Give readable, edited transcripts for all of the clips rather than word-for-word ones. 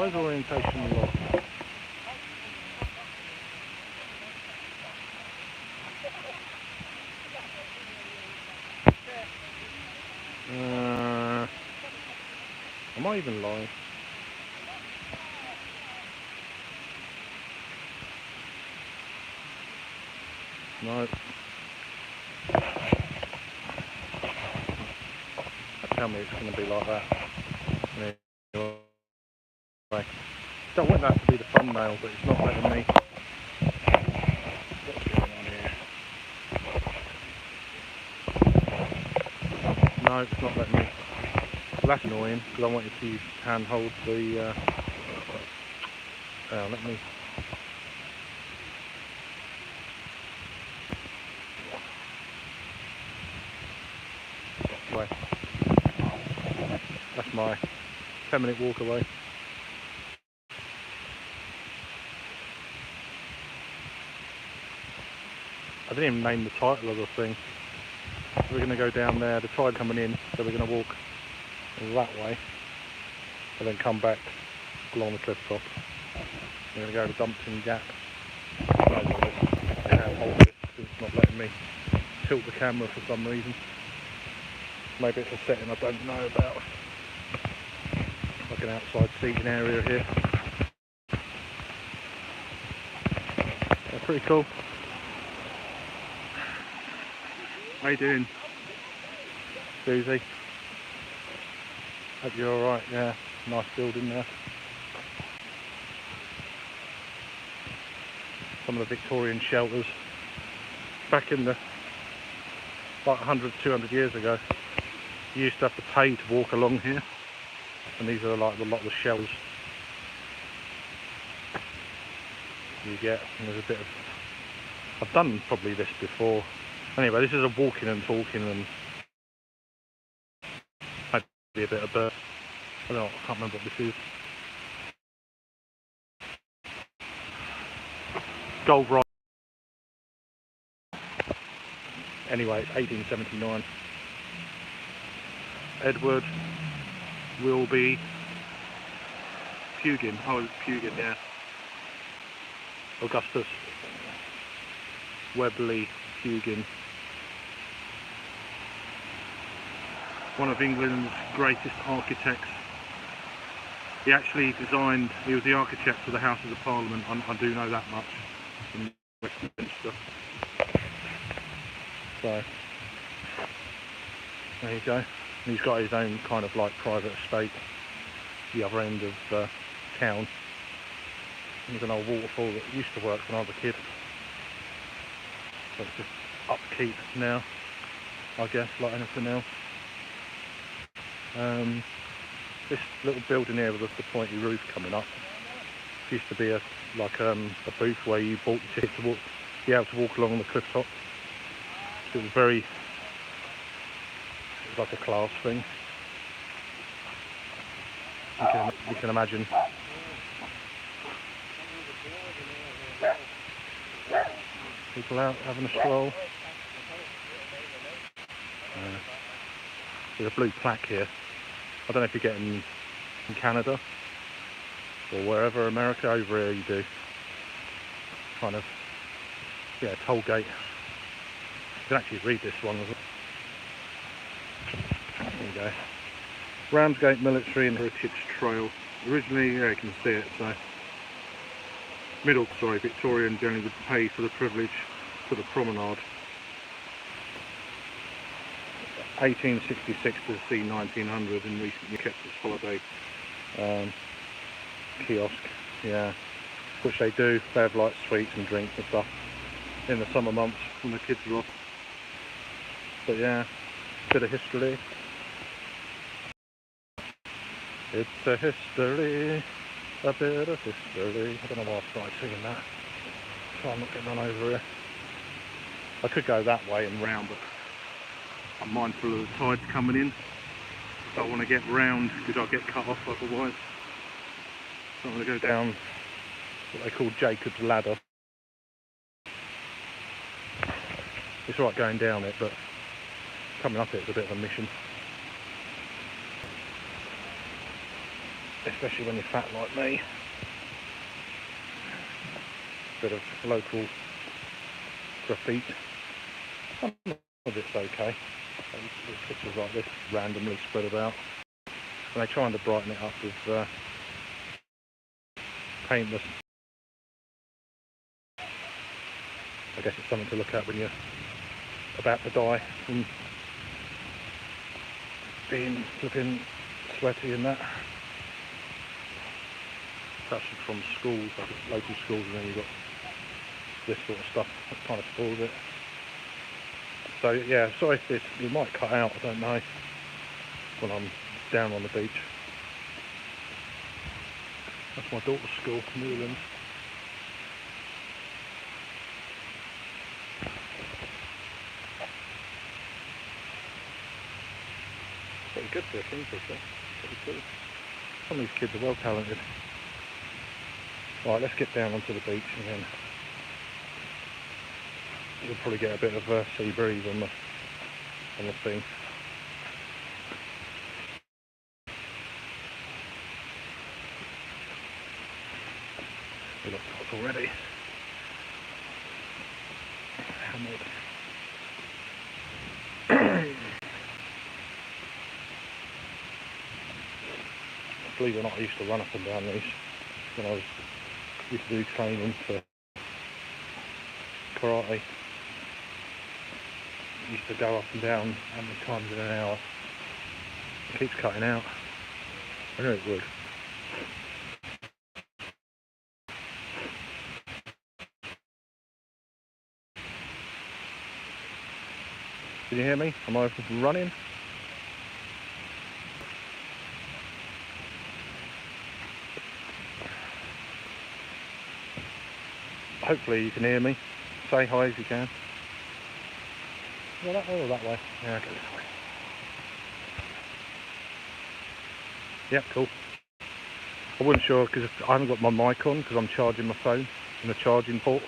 Where's orientation log? Am I even live? No. Tell me it's going to be like that. Anyway, don't want that to be the thumbnail, but it's not letting me. What's going on here? No, it's not letting me. Well, that's annoying because I wanted to handhold the. Let me. Anyway, that's my 10-minute walk away. I didn't even name the title of the thing. We're going to go down there, the tide coming in, so we're going to walk that way and then come back along the cliff top. We're going to go to Dumpton Gap. It's not letting me tilt the camera for some reason. Maybe it's a setting I don't know about. Like an outside seating area here. Yeah, pretty cool. How you doing, Susie? Hope you're alright, yeah. Nice building there. Some of the Victorian shelters. Back in the, like 100, 200 years ago, you used to have to pay to walk along here. And these are like a lot of the shelters you get. And there's a bit of, I've done probably this before. Anyway, this is a walking and talking and maybe a bit of bird. I don't know, I can't remember what this is. Gold rock. Anyway, it's 1879. Edward Wilby Pugin. Oh, it's Pugin, yeah. Augustus Webley Pugin. One of England's greatest architects. He actually designed, he was the architect for the Houses of Parliament, I do know that much, in Westminster. So, there you go. And he's got his own kind of like private estate, the other end of town. There's an old waterfall that used to work when I was a kid. So it's just upkeep now, I guess, like anything else. This little building here with the pointy roof coming up used to be a booth where you bought your ticket to be able to walk along the cliff top. So it was very, it was like a class thing. You can imagine. People out having a stroll. There's a blue plaque here. I don't know if you get in Canada or wherever, America, over here you do. Kind of, yeah, toll gate. You can actually read this one as well. There you go. Ramsgate Military and Heritage Trail. Originally, yeah, you can see it, so. Victorian generally would pay for the privilege to the promenade. 1866 to c 1900, in recent years kept its holiday kiosk, yeah, which they do. They have like sweets and drinks and stuff in the summer months when the kids are off. But yeah, bit of history. It's a history, a bit of history. I don't know why I started singing that. So I'm not getting run over here. I could go that way and round, but I'm mindful of the tides coming in. Don't want to get round because I'll get cut off otherwise. So I'm going to go down what they call Jacob's Ladder. It's alright going down it, but coming up it's a bit of a mission. especially when you're fat like me. Bit of local graffiti. Some of it's okay. There's pictures like this randomly spread about, and they're trying to brighten it up with paintless. I guess it's something to look at when you're about to die from being flipping sweaty and that. It's actually from schools, like local schools, and then you've got this sort of stuff that kind of spoils it. So yeah, sorry if this, you might cut out, I don't know, when I'm down on the beach. That's my daughter's school, Newlands. Pretty good for a kingfisher, pretty cool. Some of these kids are well talented. Right, let's get down onto the beach and then you'll probably get a bit of a sea breeze on the thing. It looks hot already. Believe it or not, I used to run up and down these when I used to do training for karate. I used to go up and down how many times in an hour. It keeps cutting out. I knew it would. Can you hear me? Am I running? Hopefully you can hear me. Say hi if you can. Well, that way or that way? Yeah, go this way. Yeah, cool. I wasn't sure because I haven't got my mic on because I'm charging my phone in the charging port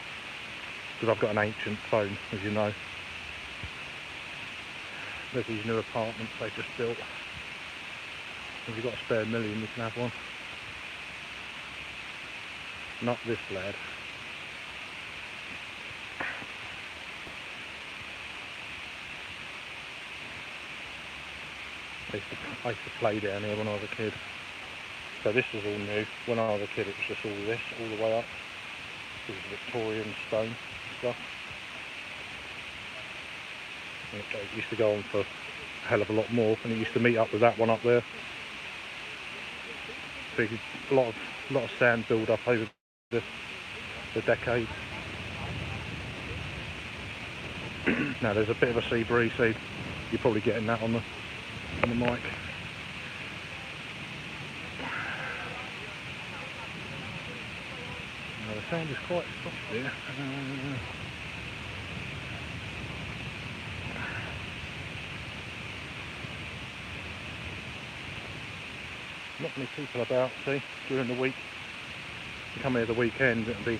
because I've got an ancient phone, as you know. There's these new apartments they just built. If you've got a spare million, you can have one. Not this lad. I used to play down here when I was a kid. So this was all new. When I was a kid it was just all this, all the way up. It was Victorian stone stuff. And it used to go on for a hell of a lot more, and it used to meet up with that one up there. So you could, a lot of sand build up over the decades. Now there's a bit of a sea breeze, so you're probably getting that on the mic. Now the sound is quite soft here. Not many people about, see, during the week. You come here the weekend, it'll be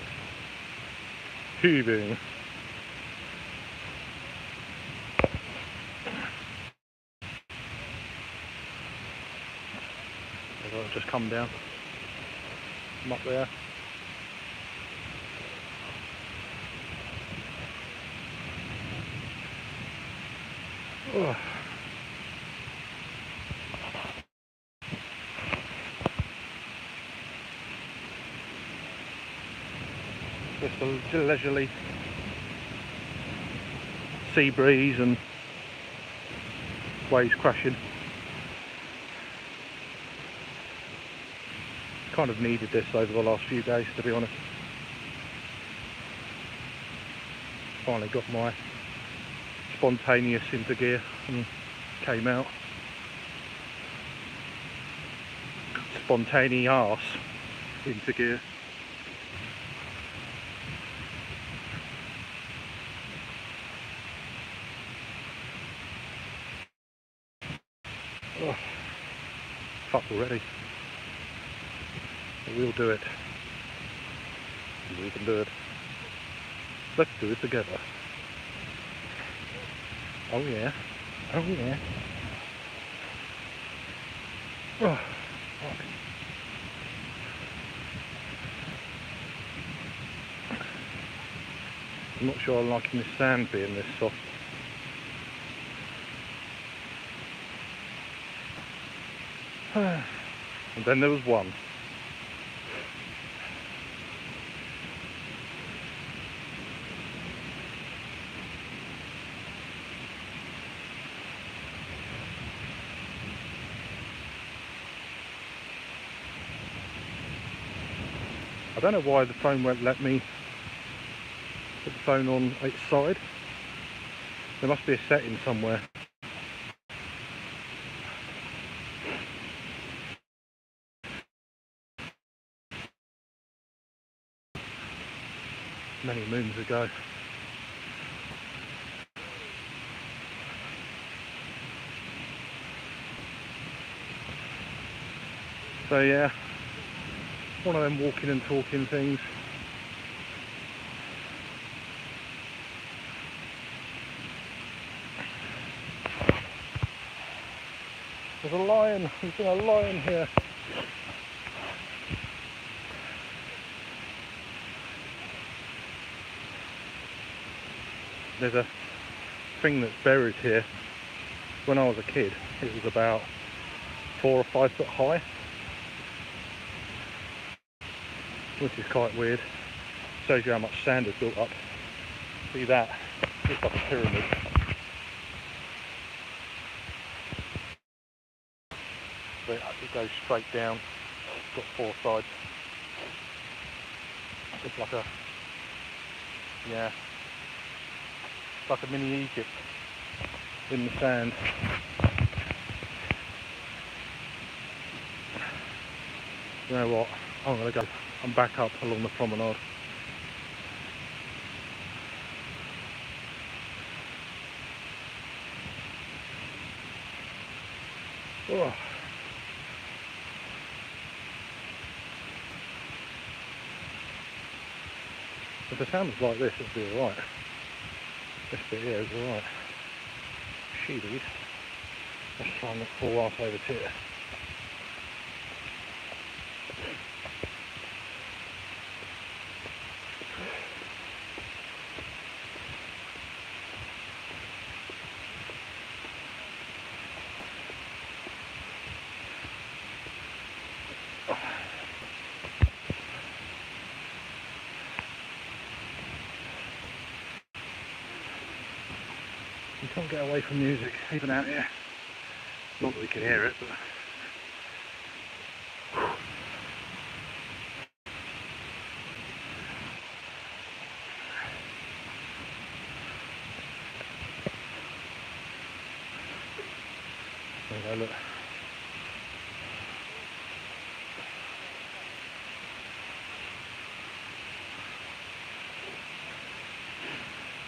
heaving. I'll just come down. I'm up there. Oh. Just a leisurely sea breeze and waves crashing. Kind of needed this over the last few days, to be honest. Finally got my spontaneous into gear and came out. Spontaneous into gear. Oh, fucked already. We'll do it. We can do it. Let's do it together. Oh yeah. Oh yeah. Oh, fuck. I'm not sure I'm liking this sand being this soft. And then there was one. I don't know why the phone won't let me put the phone on its side. There must be a setting somewhere. Many moons ago. So yeah, one of them walking and talking things. There's a lion, there's been a lion here. There's a thing that's buried here. When I was a kid, it was about 4 or 5 foot high, which is quite weird. Shows you how much sand has built up. See that? Looks like a pyramid. But it goes straight down. It's got 4 sides. It's like a, yeah, it's like a mini Egypt in the sand. You know what? I'm gonna go. I'm back up along the promenade. Oh. If the sand was like this, it'd be alright. This bit here is alright. Sheeted. Let's try and not fall off over to it. You can't get away from music, even out here. Not that we can hear it, but... There we go, look.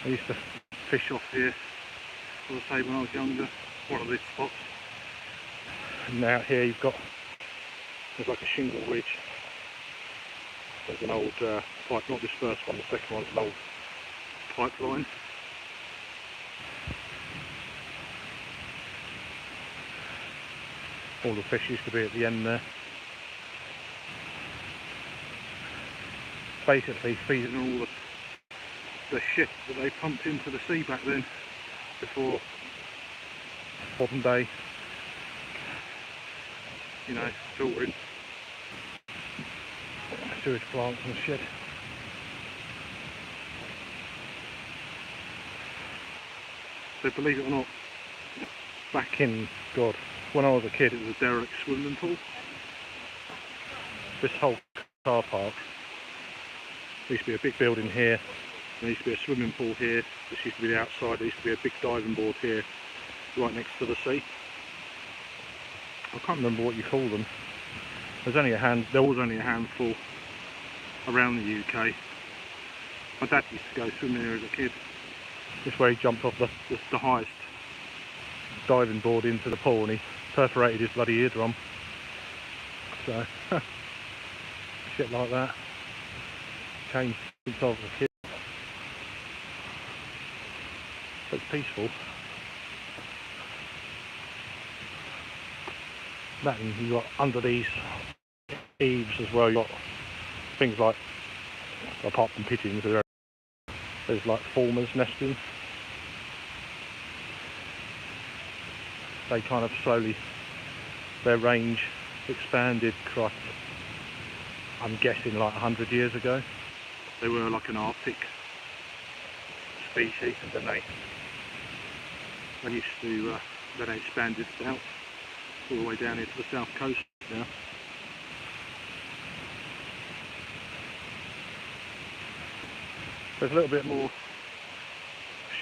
I used to fish off here, as I say, when I was younger, one of these spots. And now here you've got, there's like a shingle ridge. There's an old pipe, not this first one, the second one's an old pipeline. All the fish used to be at the end there. Basically feeding all the shit that they pumped into the sea back then, before modern day, you know, filtering sewage plants and shit. So believe it or not, back in, God, when I was a kid, it was a derelict swimming pool. This whole car park, there used to be a big building here, there used to be a swimming pool here, this used to be the outside, there used to be a big diving board here, right next to the sea. I can't remember what you call them. There was only a handful around the UK. My dad used to go swimming here as a kid. This way he jumped off the highest diving board into the pool and he perforated his bloody eardrum. So, shit like that. Changed since I was a kid. But it's peaceful. That, and you've got under these eaves as well, you've got things like, apart from pigeons, There's like formers nesting. They kind of slowly, their range expanded, I'm guessing like 100 years ago. They were like an Arctic species, and then they expanded south, all the way down into the south coast now. There's a little bit more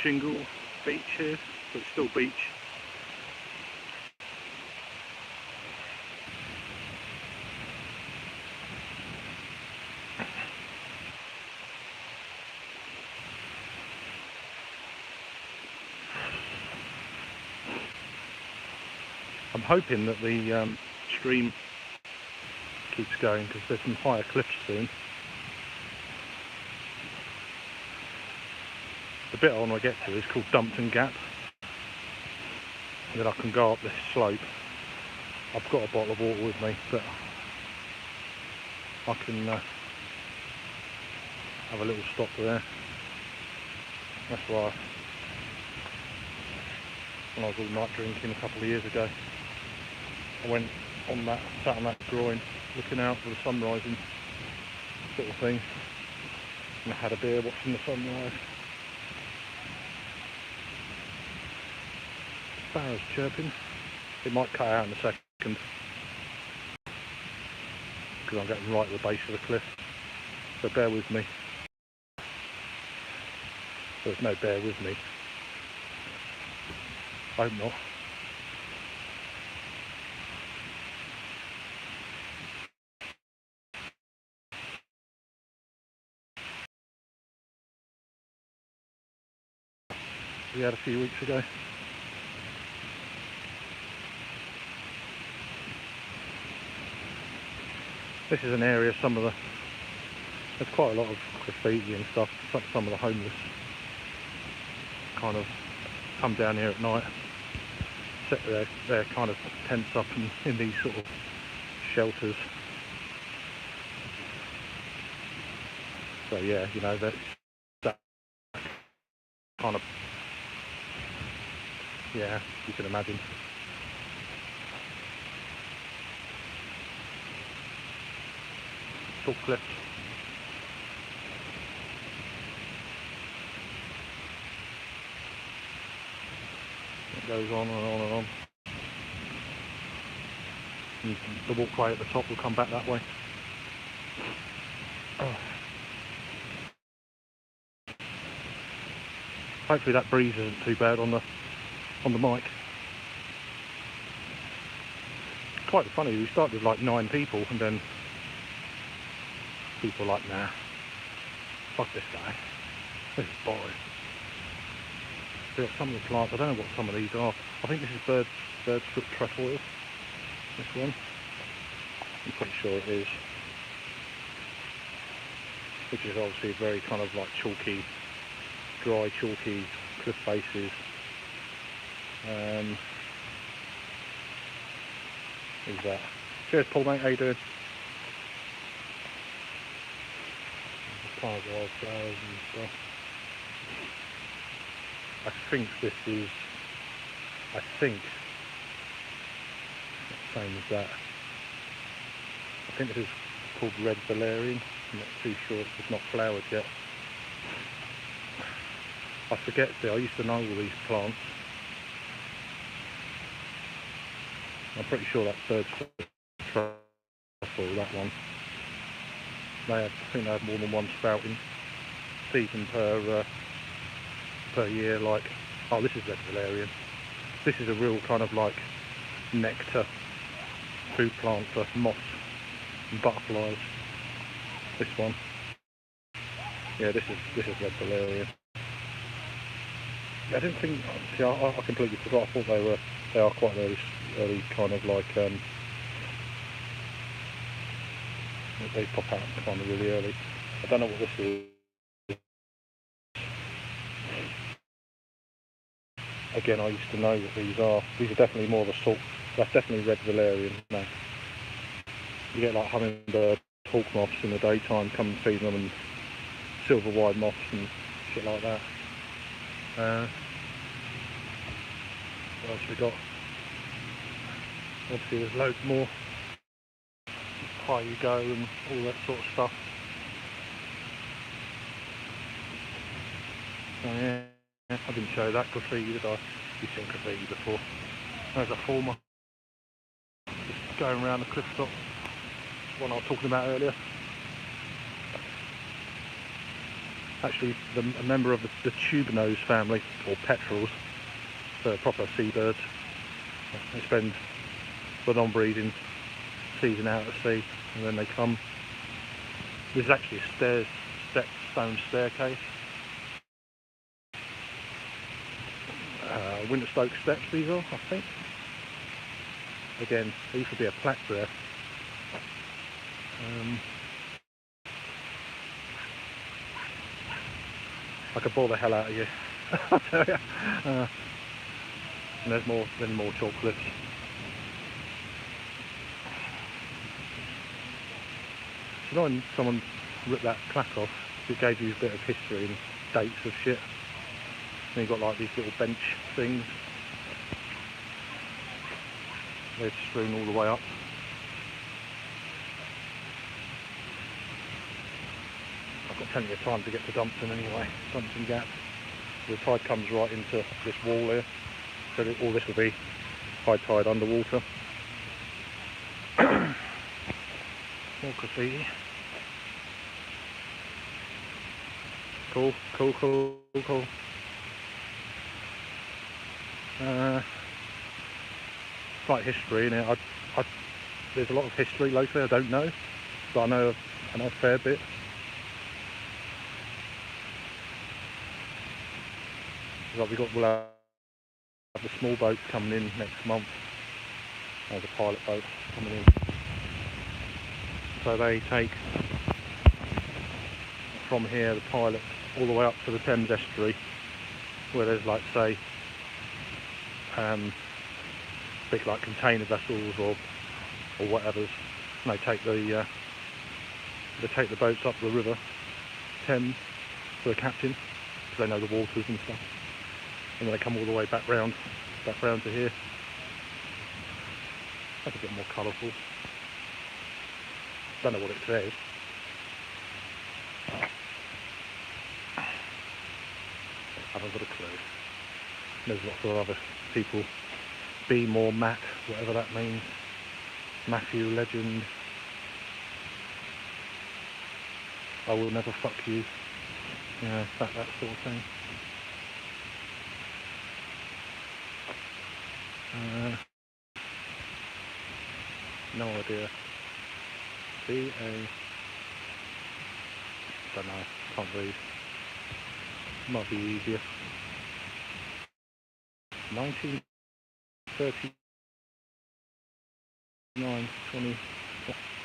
shingle beach here, but it's still beach. I'm hoping that the stream keeps going, because there's some higher cliffs soon. The bit I want to get to is called Dumpton Gap. And then I can go up this slope. I've got a bottle of water with me, but I can have a little stop there. That's why when I was all night drinking a couple of years ago, I went on that, sat on that groin, looking out for the sun rising, sort of thing, and I had a beer watching the sunrise. Sparrows chirping. It might cut out in a second, because I'm getting right at the base of the cliff, so bear with me. There's no bear with me. I hope not. We had a few weeks ago. This is an area, there's quite a lot of graffiti and stuff. Some of the homeless kind of come down here at night, set their kind of tents up in these sort of shelters. So yeah, you know, that kind of, yeah, you can imagine. Tall cliffs. It goes on and on and on. And the walkway at the top will come back that way. Oh. Hopefully that breeze isn't too bad on the mic. Quite funny, we started with like 9 people, and then people were like, nah, fuck this guy, this is boring. Some of the plants, I don't know what some of these are. I think this is bird's foot trefoil, this one. I'm pretty sure it is. Which is obviously very kind of like chalky, dry chalky cliff faces. Who's that? Cheers Paul mate, how you doing? Pile of wildflowers and stuff. I think this is, the same as that. I think this is called red valerian. I'm not too sure, it's not flowered yet. I forget, I used to know all these plants. I'm pretty sure that's bird's foot trefoil, that one. I think they have more than one sprouting season per year. Like, oh, this is red valerian. This is a real kind of like nectar food plant for moths and butterflies. This one, yeah, this is red valerian. I didn't think. See, I completely forgot. I thought they are quite early kind of like they pop out kind of really early. I don't know what this is. Again, I used to know what these are. These are definitely more of a salt. That's definitely red valerian now. You get like hummingbird, hawk moths in the daytime come and feed them, and silver wide moths and shit like that. What else we got? Obviously there's loads more. High you go and all that sort of stuff. So yeah, I didn't show that graffiti, did I? You've seen graffiti before. There's a former just going around the Clifftop, one I was talking about earlier. Actually, a member of the tube nose family, or petrels, so proper seabirds. They spend the non-breeding season out at sea, and then they come. This is actually a stone staircase. Winterstoke steps these are, I think. Again, there used to be a plaque there. I could bore the hell out of you, I'll tell you. And there's more chalk cliffs. You know when someone ripped that plaque off, it gave you a bit of history and dates of shit. And you've got like these little bench things. They're strewn all the way up. I've got plenty of time to get to Dumpton anyway. Dumpton Gap. The tide comes right into this wall here. So all this will be high tide underwater. More graffiti. Cool. Slight history in it. There's a lot of history locally I don't know, but I know a fair bit. Like we'll have the small boats coming in next month. There's a pilot boat coming in. So they take from here the pilot all the way up to the Thames estuary, where there's like say big like container vessels or whatever's, and they take the boats up the river Thames for the captain, because they know the waters and stuff, and then they come all the way back round to here. That's a bit more colourful. Don't know what it says. Haven't got a clue. There's lots of other people. Be more Matt, whatever that means. Matthew Legend. I will never fuck you. Yeah, that sort of thing. No idea. Don't know, can't read. Might be easier. 1939, 20.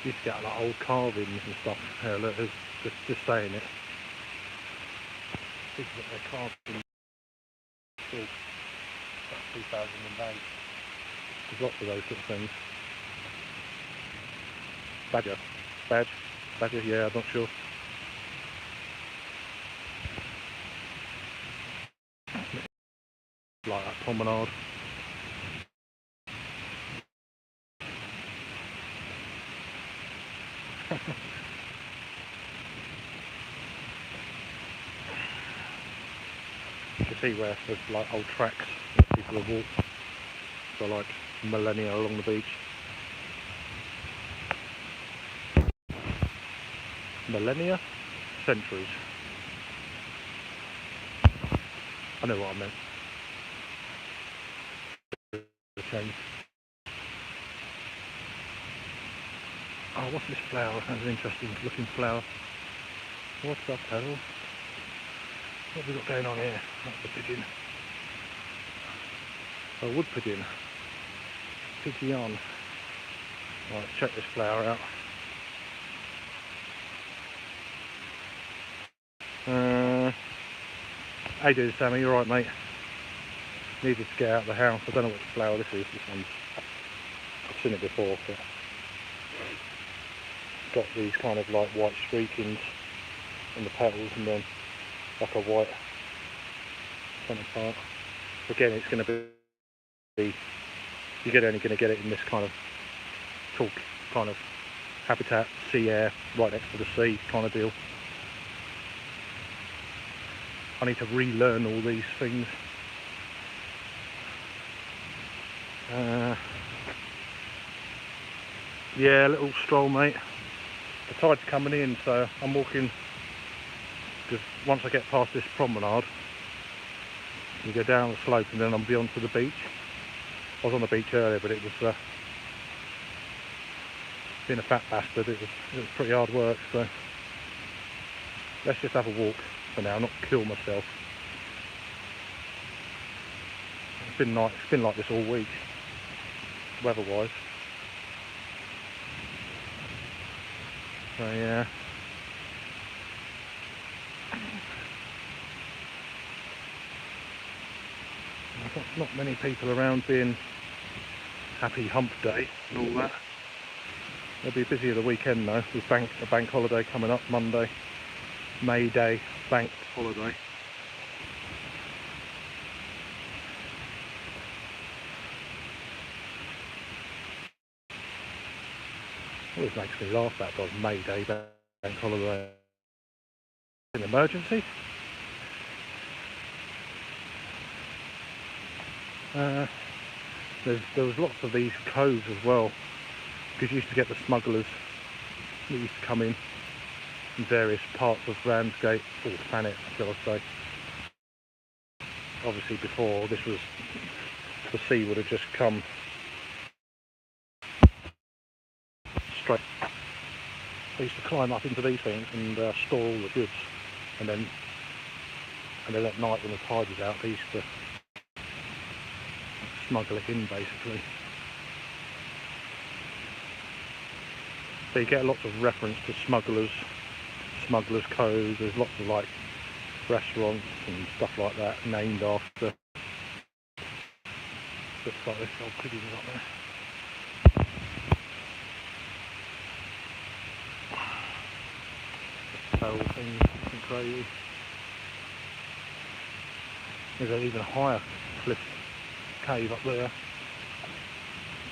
Used to get like old carvings and stuff. Yeah, look, there's just saying it. People that they're carving still about 2008. There's lots of those sort of things. Badger, yeah, I'm not sure. Like that promenade. You can see where there's like old tracks that people have walked for like millennia along the beach. Millennia? Centuries. I know what I meant. Change. Oh, what's this flower? That's an interesting looking flower. What's up, Petal? What have we got going on here? That's a pigeon. A wood pigeon. Pigeon. Right, let's check this flower out. How you doing, Sammy? You alright, mate? Needed to get out of the house. I don't know what flower this is. This one's, I've seen it before, but got these kind of like white streakings in the petals, and then like a white centre part. Again, it's going to be, you're only going to get it in this kind of tall kind of habitat, sea air, right next to the sea kind of deal. I need to relearn all these things. Yeah, a little stroll, mate. The tide's coming in, so I'm walking, because once I get past this promenade, you go down the slope and then I'm beyond to the beach. I was on the beach earlier, but it was being a fat bastard, it was pretty hard work, so let's just have a walk for now, not kill myself. It's been like this all week, weather-wise. So yeah. Not many people around being happy hump day and all that. It'll be busier the weekend though. There's a bank holiday coming up Monday. May Day bank holiday. Always makes me laugh, that does. May Day bank holiday. An emergency. There was lots of these coves as well, because you used to get the smugglers that used to come in various parts of Ramsgate, or the planet, shall I say. Obviously before this was, the sea would have just come straight. They used to climb up into these things and store all the goods, and then at night when the tide was out, they used to smuggle it in basically. So you get lots of reference to smugglers coves. There's lots of like restaurants and stuff like that named after bits like this. Old piggies up there. The whole thing is crazy. There's an even higher cliff cave up there.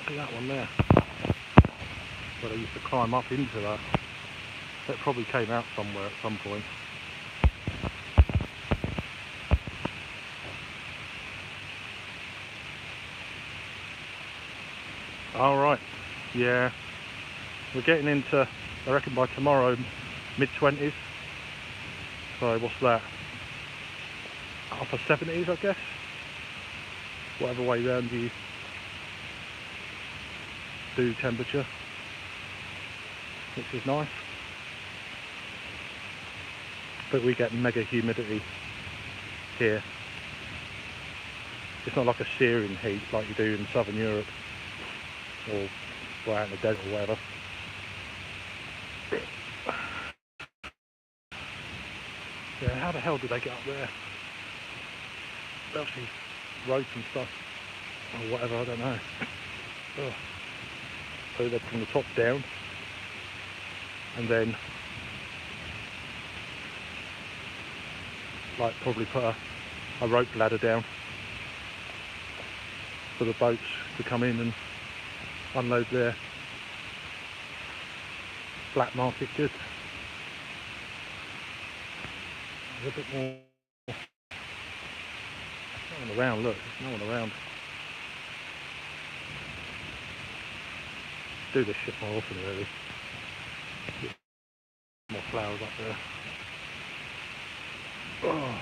See that one there? Where they used to climb up into that. It probably came out somewhere at some point. Alright, yeah. We're getting into, I reckon by tomorrow, mid-20s. So what's that? Upper 70s, I guess. Whatever way round you do temperature, which is nice. But we get mega humidity here. It's not like a searing heat like you do in southern Europe or right out in the desert or whatever. Yeah, how the hell did they get up there? Obviously rope and stuff or whatever, I don't know. So they're from the top down and then like probably put a rope ladder down for the boats to come in and unload their black market goods. There's a bit more. No one around, look, there's no one around. Do this shit more often really. Get more flowers up there. Oh.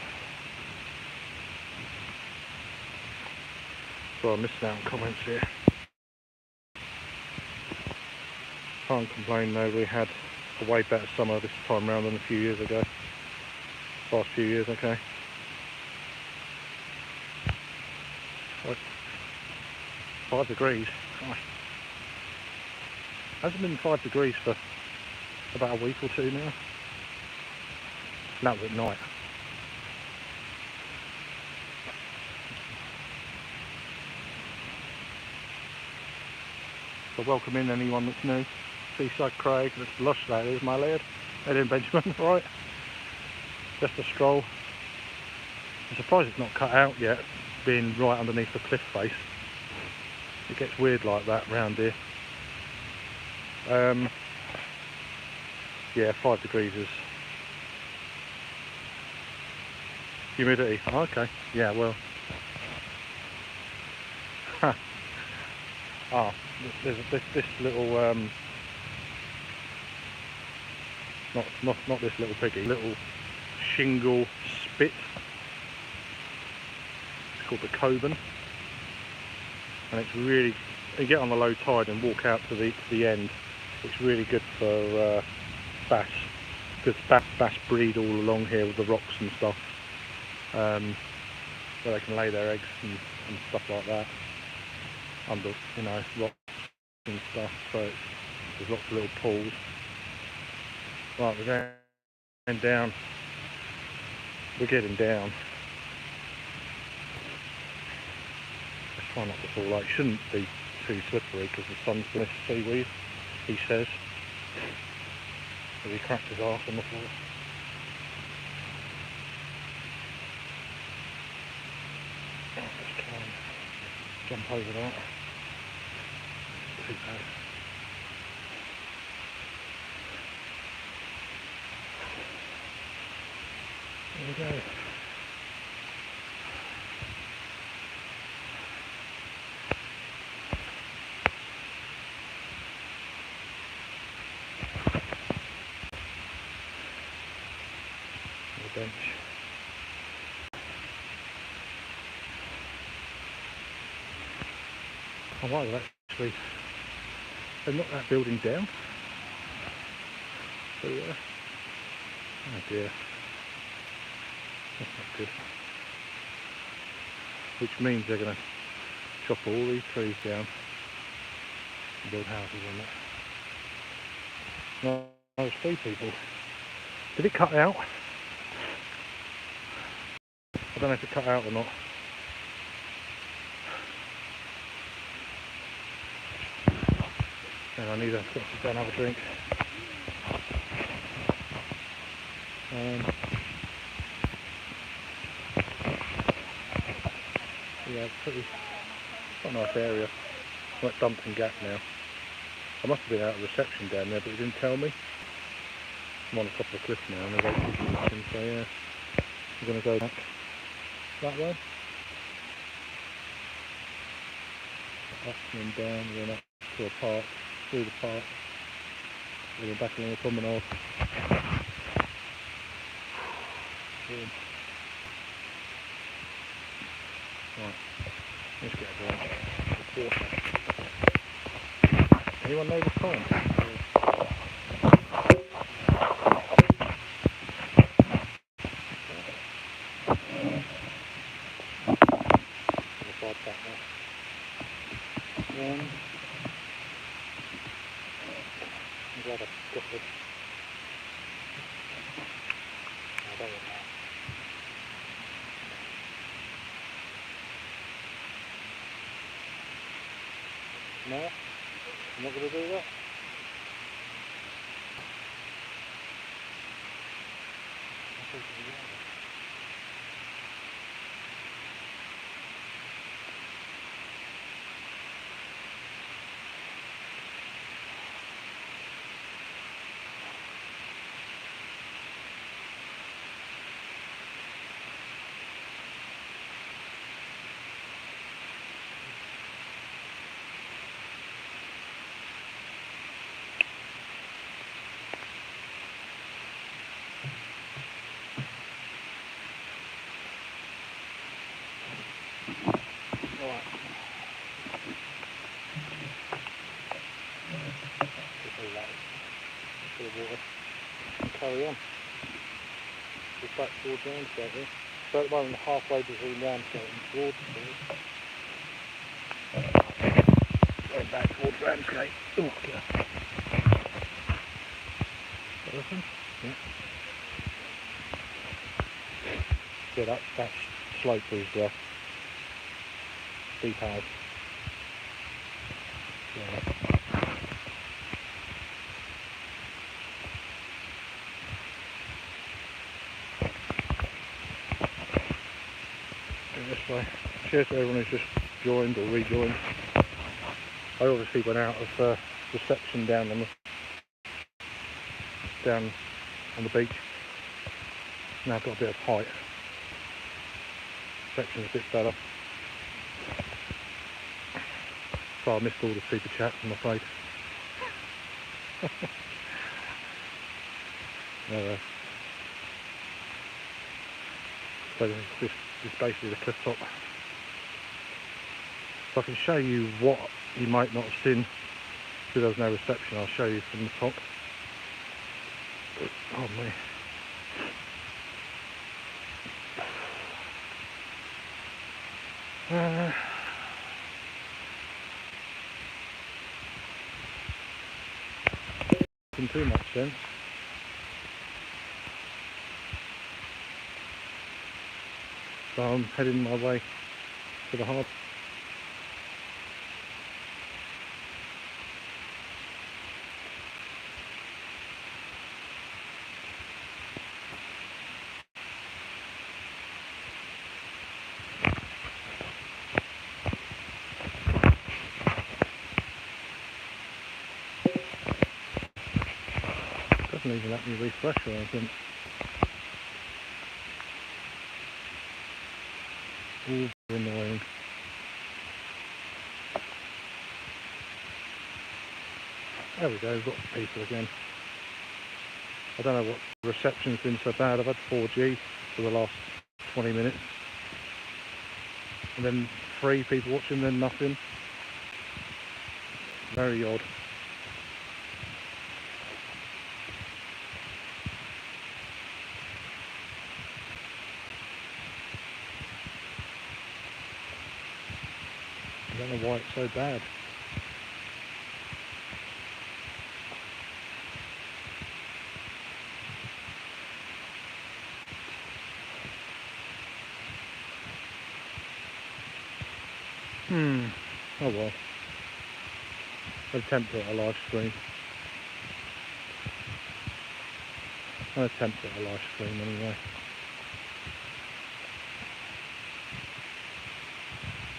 So I'm missing out on comments here. Can't complain though, we had a way better summer this time round than a few years ago. Last few years, okay. What? 5 degrees. Gosh. Hasn't been 5 degrees for about a week or two now. And that was at night. So welcome in anyone that's new. Seaside Craig, that's lush that is, my lad. Ed and Benjamin, right? Just a stroll. I'm surprised it's not cut out yet, being right underneath the cliff face. It gets weird like that round here. Yeah, 5 degrees is humidity. Oh, okay. Yeah, well. There's this little not this little piggy, little shingle spit. It's called the Coburn, and it's really, you get on the low tide and walk out to the end. It's really good for bass, because bass breed all along here with the rocks and stuff, where they can lay their eggs and stuff like that under, you know, rocks and stuff. So there's lots of little pools. Right, we're going down. We're getting down. Let's try not to fall out. It shouldn't be too slippery because the sun's finished seaweed, he says. As he cracked his arse on the floor. Let's try and jump over that. Too bad. There we go. The bench. I might have actually, they knocked that building down. So yeah. Oh dear. That's not good. Which means they're going to chop all these trees down and build houses on it. No, there's 3 people. Did it cut out? I don't know if it cut out or not. And I need to sit down and have a drink. Yeah, it's quite a nice area. I'm at Dumpton Gap now. I must have been out of reception down there, but he didn't tell me. I'm on the top of the cliff now, and there's 8 people looking, so yeah. I'm going to go back that way. Up and down, and then up to a park, through the park, and then back along the promenade. Right, let's get a drink. Water. Anyone know the time? I'm glad I've got this. I don't want that. No? I'm not going to do that? I think it's the other. Alright. Just leave that for the water and carry on. Just back towards Ramsgate here. So at the moment I'm halfway between Ramsgate and towards going back towards Ramsgate. Oh god. Everything? Yeah. Yeah, that slope is deep house. Yeah. Cheers to everyone who's just joined or rejoined. I obviously went out of reception down on the beach. Now I've got a bit of height. Reception's a bit better. So I missed all the super chats, I'm afraid. So this is basically the Clifftop. So I can show you what you might not have seen because there was no reception. I'll show you from the top. Oh me. In too much sense. So I'm heading my way to the harbour. Doesn't even let me refresh or anything. All annoying. There we go, we've got people again. I don't know what the reception's been so bad. I've had 4G for the last 20 minutes. And then 3 people watching, then nothing. Very odd. I don't know why it's so bad. Oh well. I'll attempt it at a live stream. I'll attempt it at a live stream anyway.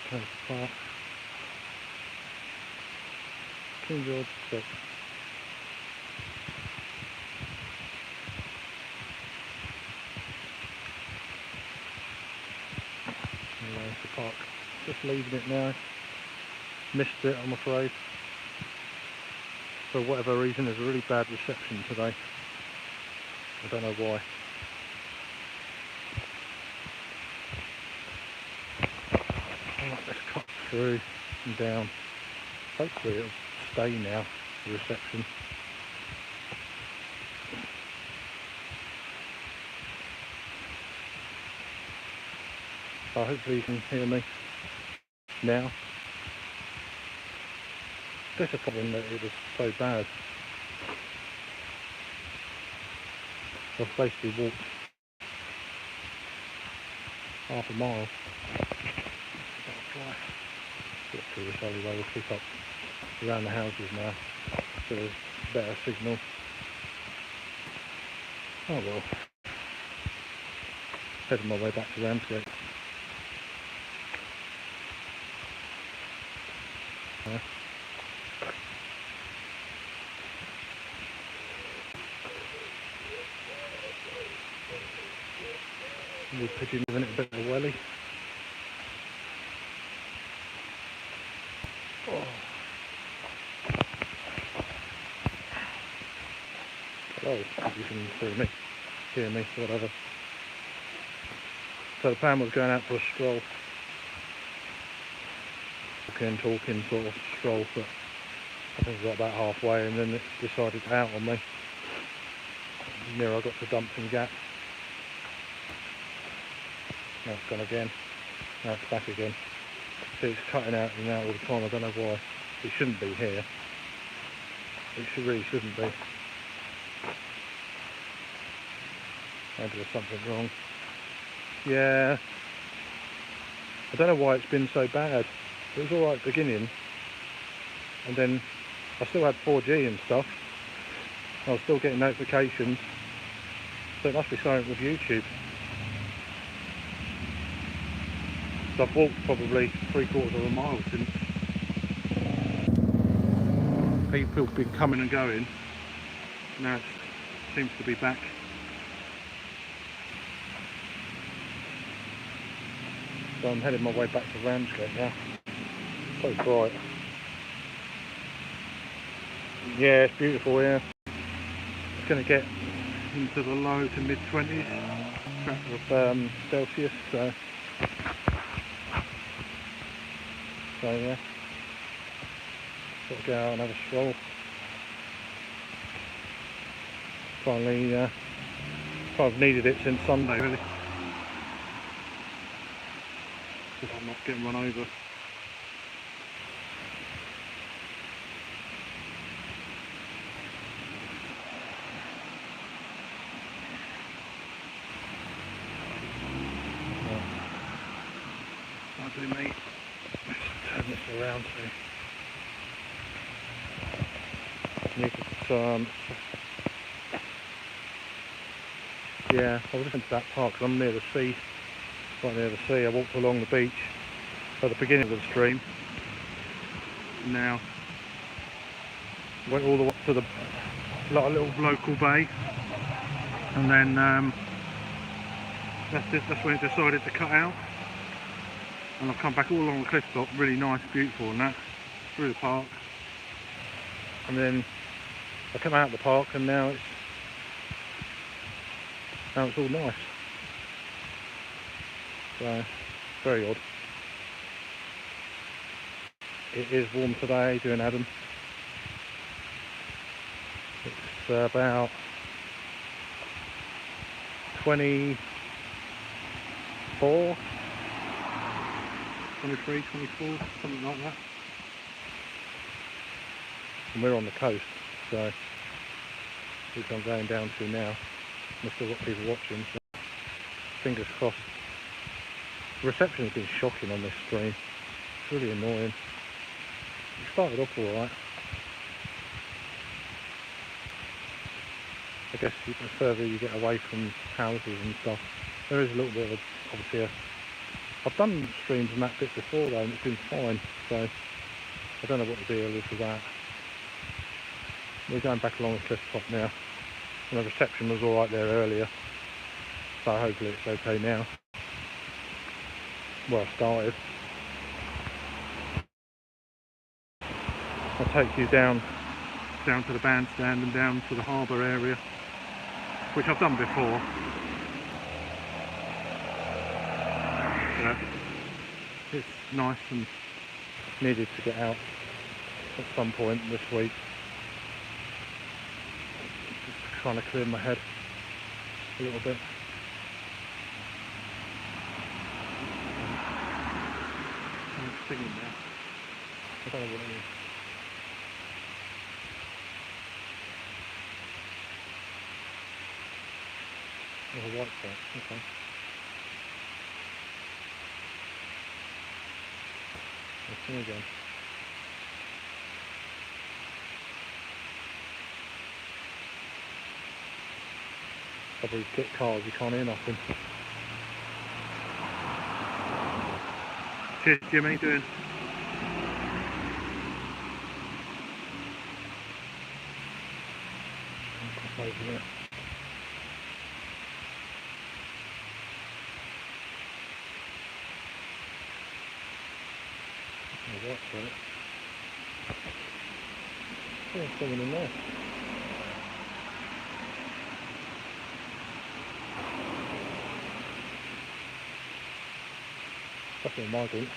Okay, park. King George VI. Anyway, the park. Just leaving it now. Missed it, I'm afraid. For whatever reason, there's a really bad reception today. I don't know why. Alright, let's cut through and down. Hopefully it'll stay now, the reception. So hopefully you can hear me now. Disappointing that it was so bad. I've basically walked half a mile. Get through this alleyway, we'll keep up around the houses now, so there's better signal. Oh well. Heading my way back to Ramsgate. Little pigeon giving it a bit of a welly. Oh. Hello, you can see me, hear me, whatever. So the plan was going out for a stroll. Talking sort of stroll, but I think we got about halfway and then it decided out on me. Near I got to Dumpton Gap. Now it's gone again. Now it's back again. See, it's cutting out and out all the time. I don't know why. It shouldn't be here. It really shouldn't be. Maybe there's something wrong. Yeah. I don't know why it's been so bad. It was alright at the beginning. And then I still had 4G and stuff. I was still getting notifications. So it must be something with YouTube. So I've walked probably 3/4 of a mile since. People have been coming and going. Now it seems to be back. So I'm heading my way back to Ramsgate now. So bright. Yeah, it's beautiful here. It's going to get into the low to mid 20s of Celsius. So yeah, got to go out and have a stroll. Finally, I've needed it since Sunday really. Because I'm not getting run over. I'll do mate. Let's turn this around so you can, yeah, I was into that park because I'm near the sea, right near the sea. I walked along the beach at the beginning of the stream. Now went all the way to the like a little local bay, and then that's when it decided to cut out. And I've come back all along the Clifftop, really nice, beautiful, and that through the park. And then I come out of the park, and now it's all nice. So very odd. It is warm today, doing Adam. It's about 24, 23, 24, something like that. And we're on the coast, so which I'm going down to now. We've still got people watching, so fingers crossed. The reception has been shocking on this stream. It's really annoying. It started off alright. I guess the further you get away from houses and stuff, there is a little bit of obviously I've done streams and that bit before though, and it's been fine, so I don't know what the deal is with that. We're going back along the Clifftop now, and the reception was alright there earlier, so hopefully it's okay now. Where I started. I'll take you down to the bandstand and down to the harbour area, which I've done before. But it's nice and needed to get out at some point this week. Just trying to clear my head a little bit. I'm singing now. I don't know what it is. Oh, a white spot, okay. Let's sing again. Probably get cars, you can't hear nothing. Cheers Jimmy, doing? Over there. Oh, what's that? Oh, there's someone in there. Definitely a migrant.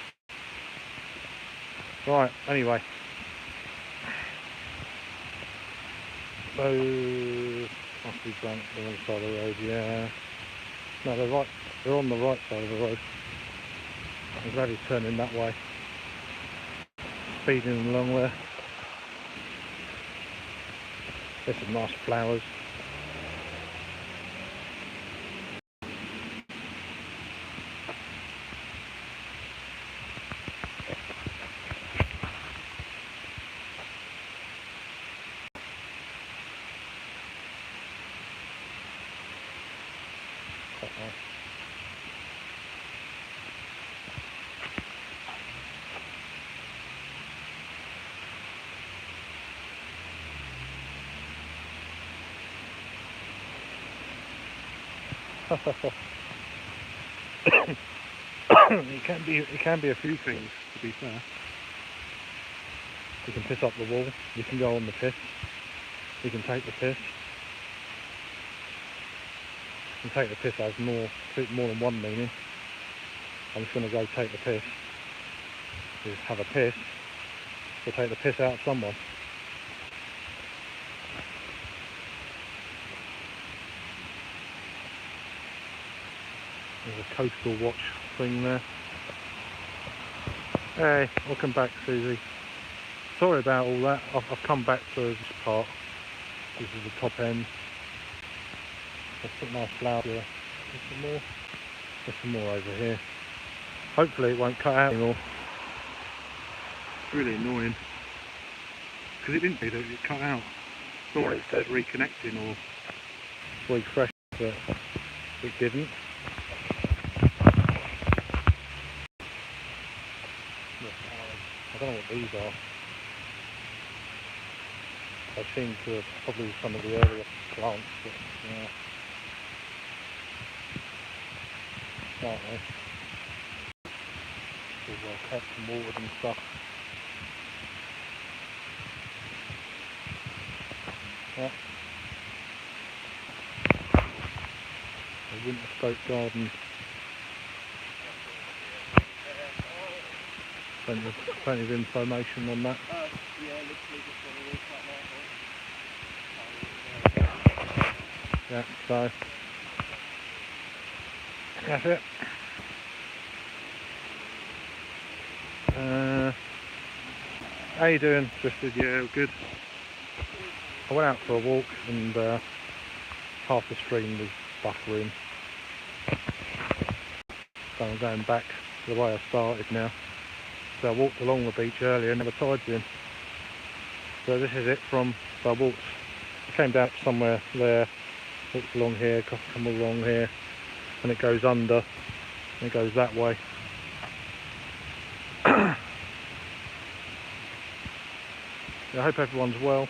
Right, anyway. So, must be blank on the other side of the road, yeah. No, they're on the right side of the road. I'm glad he's turning that way. Speeding along there. There's some nice flowers. Quite nice. It can be a few things, to be fair. You can piss up the wall, you can go on the piss, you can take the piss. You can take the piss has more than one meaning. I'm just going to go take the piss. Is have a piss, or take the piss out of someone. There's a coastal watch thing there. Hey, welcome back, Susie. Sorry about all that. I've come back to this part. This is the top end. There's some nice flowers here. There's some more. There's some more over here. Hopefully it won't cut out anymore. It's really annoying. Because it didn't do that, it cut out. Thought it said reconnecting or refresh, but it didn't. I don't know what these are. They seem to have probably some of the earlier plants, but yeah. Aren't they? All well kept and watered and stuff. Yeah. The winter spoke garden. Plenty of information on that. Yeah, so that's it. How you doing, Twisted? Yeah, good. I went out for a walk and half the stream was buffering. So I'm going back to the way I started now. So I walked along the beach earlier and the tide's in. So this is it from, so I came down somewhere there, walked along here, come along here, and it goes under, and it goes that way. I hope everyone's well.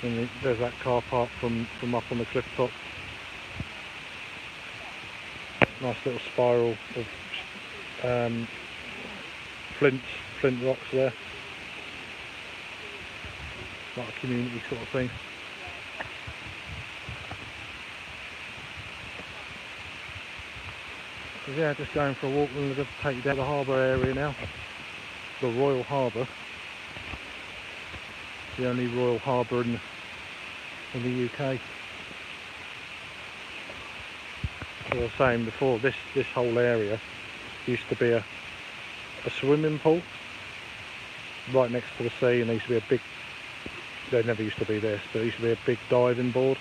And there's that car park from up on the Clifftop. Nice little spiral of flint rocks there, like a community sort of thing. So yeah, just going for a walk, and we're going to take you down the harbour area now. The Royal Harbour, the only Royal Harbour in the UK. As I was saying before, this whole area used to be a swimming pool right next to the sea, and there used to be a big, there never used to be this, but there used to be a big diving board.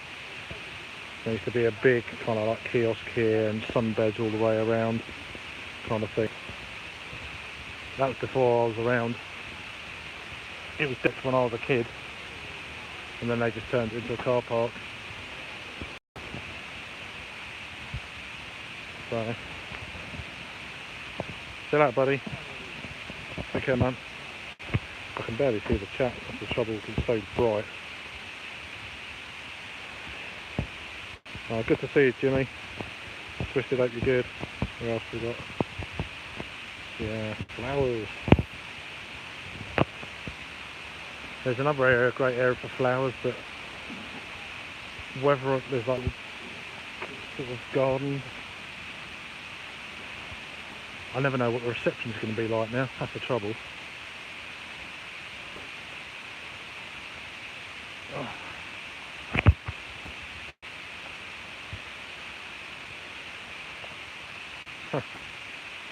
There used to be a big kind of like kiosk here and sunbeds all the way around kind of thing. That was before I was around. It was decked when I was a kid, and then they just turned it into a car park. So, see you later, buddy. Take care, man. I can barely see the chat. That's the trouble because it's so bright. Good to see you, Jimmy. Twisted, hope you're good. What else we got? Yeah, flowers. There's another area, great area for flowers, but whether there's like sort of garden, I never know what the reception's going to be like now. That's the trouble. Oh.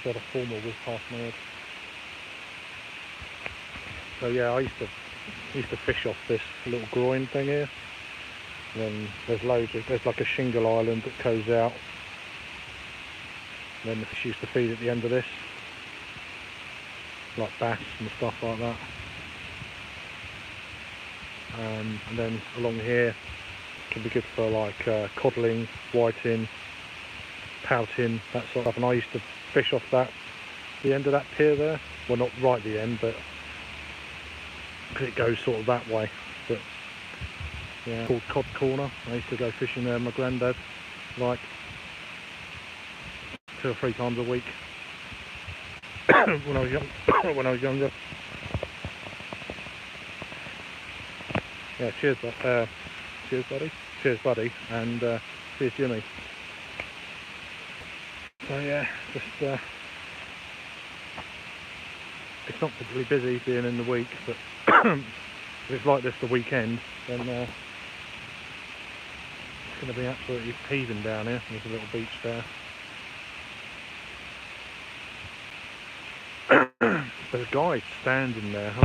Got a formal whiz past my head. So yeah, I used to fish off this little groin thing here. And then there's like a shingle island that goes out. And then the fish used to feed at the end of this, like bass and stuff like that. And then along here can be good for like codling, whiting, pouting, that sort of stuff. And I used to fish off the end of that pier there. Well, not right at the end, but because it goes sort of that way. But Yeah, called Cod Corner. I used to go fishing there with my granddad, like 2 or 3 times a week when I was young. When I was younger. Yeah, cheers, cheers, buddy. Cheers, buddy, and cheers, Jimmy. So yeah, just it's not particularly busy being in the week, but if it's like this the weekend, then it's going to be absolutely heaving down here. There's a little beach there. There's a guy standing there. I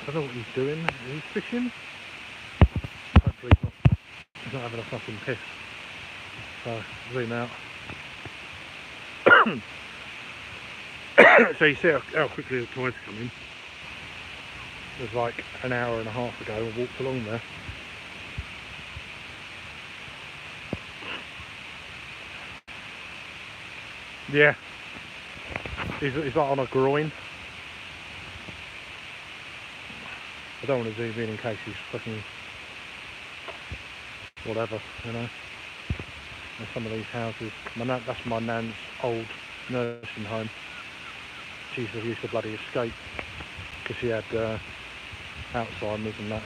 don't know what he's doing. Is he fishing? Hopefully he's not having a fucking piss. So zoom out. So you see how quickly the tide's coming. It was like an hour and a half ago I walked along there. Yeah, he's like on a groin. I don't want to zoom in case he's fucking whatever, you know. And some of these houses, that's my nan's old nursing home. She used to bloody escape because she had Alzheimer's and that.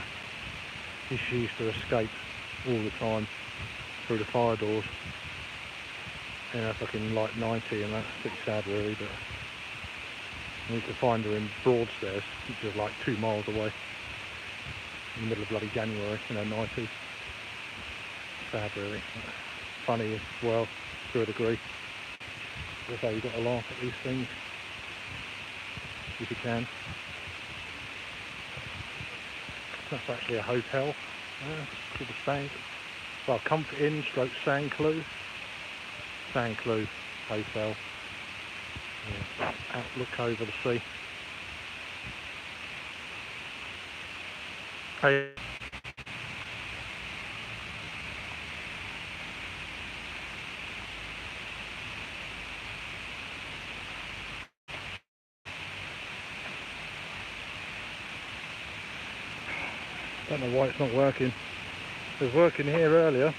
She used to escape all the time through the fire doors. You know, fucking like 90 and that's pretty sad really, but I need to find her in Broadstairs, which is like 2 miles away, in the middle of bloody January, you know, 90. Sad really. Funny as well, to a degree. That's how you've got to laugh at these things, if you can. That's actually a hotel. It's called the Sand. Well, Comfort Inn stroke Sand Clue. Sand Clue Hotel. Yeah, outlook over the sea. Hey. Don't know why it's not working. It was working here earlier.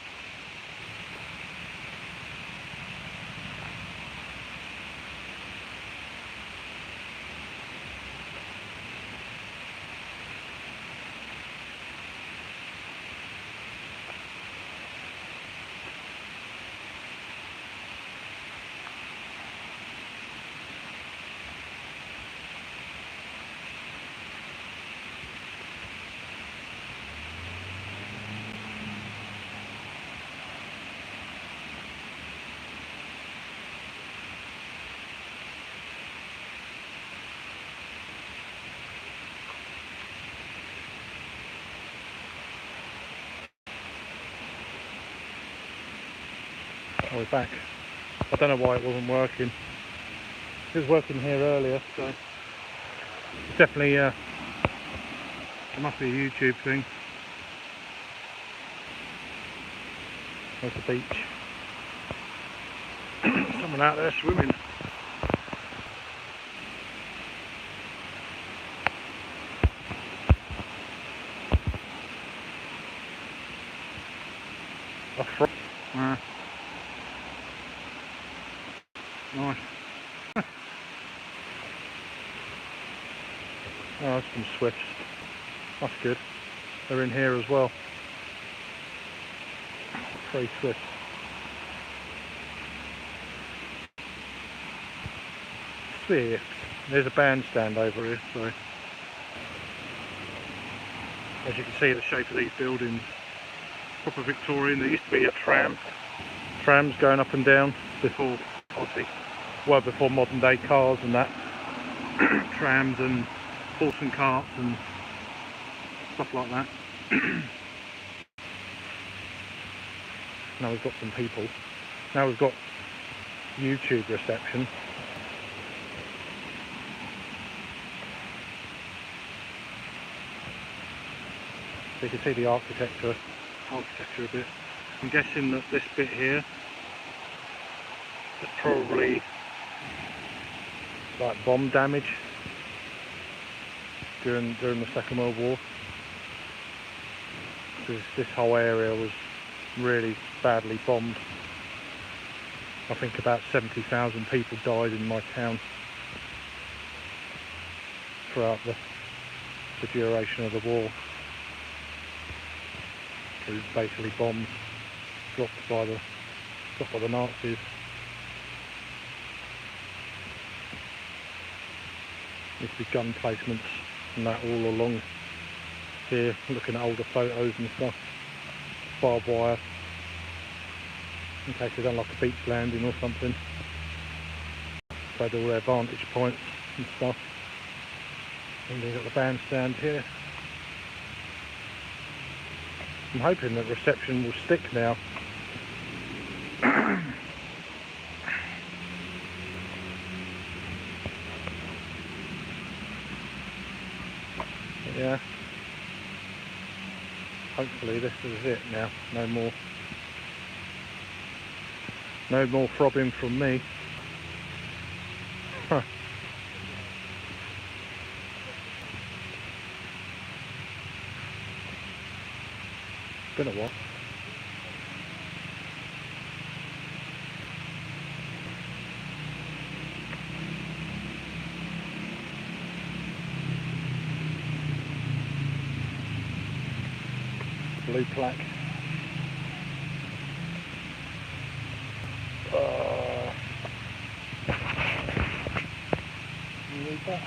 Oh, we're back. I don't know why it wasn't working. It was working here earlier, so it's definitely it must be a YouTube thing. There's the beach. Someone out there swimming. A frog. Nice. Oh, that's some swifts. That's good. They're in here as well. 3 swifts. Swift. There's a bandstand over here, so as you can see the shape of these buildings, proper Victorian. There used to be a tram. Trams going up and down before, obviously, well before modern day cars and that. Trams and horse and carts and stuff like that. Now we've got some people. Now we've got YouTube reception. So you can see the architecture a bit. I'm guessing that this bit here is probably like bomb damage. during the Second World War, because this whole area was really badly bombed. I think about 70,000 people died in my town throughout the duration of the war. It was basically bombs dropped by the Nazis. Used to be gun placements and that all along here, looking at older photos and stuff. Barbed wire, in case they don't like a beach landing or something. So they had all their vantage points and stuff. And they've got the bandstand here. I'm hoping that reception will stick now. Yeah. Hopefully this is it now. No more throbbing from me. Huh. Been a while. Blue plaque. You read that?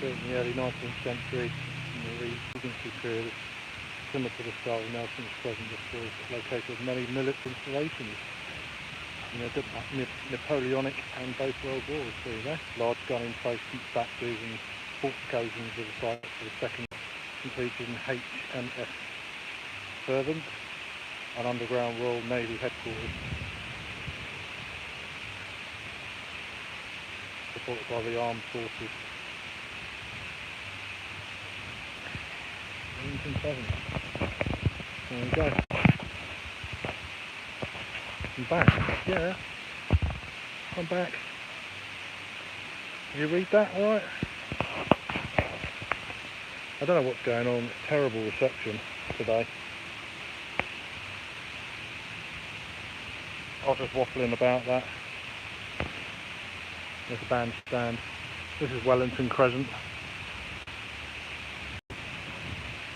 Built in the early 19th century, in the Regency period, similar to the style of Nelson's present, this was located with many military installations. You know, Napoleonic and both World Wars. See there, large gun emplacements, batteries, and fortifications of the site for the second, completed in HMS Servant, an underground Royal Navy headquarters, supported by the armed forces. 1970. There we go. I'm back. Yeah, I'm back. Did you read that all right? I don't know what's going on. It's terrible reception today. I was just waffling about that. There's a bandstand. This is Wellington Crescent.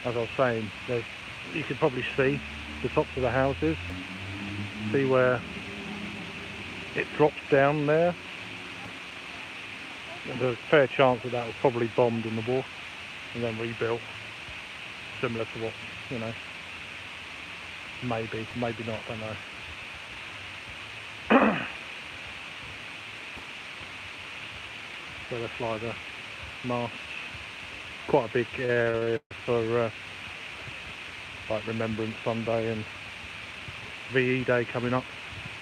As I was saying, you can probably see the tops of the houses. See where it drops down there. There's a fair chance that was probably bombed in the war and then rebuilt, similar to what, you know, maybe not, I don't know. Where they fly the masts. Quite a big area for like Remembrance Sunday and VE Day coming up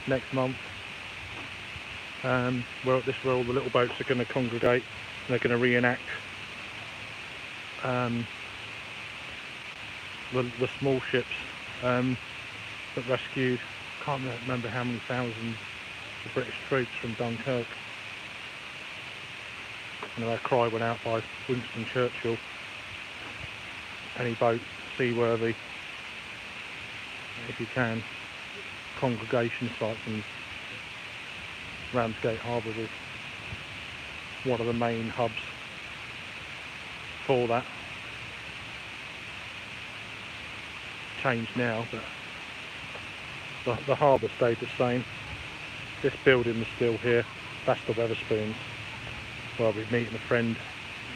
next month. Where all the little boats are going to congregate and they're going to reenact the small ships that rescued, can't remember how many thousands of British troops from Dunkirk. And a cry went out by Winston Churchill: any boat seaworthy, if you can. Congregation sites in Ramsgate Harbour was one of the main hubs for that. Changed now, but the harbour stayed the same. This building is still here. That's the Wetherspoons. Well, I'll be meeting a friend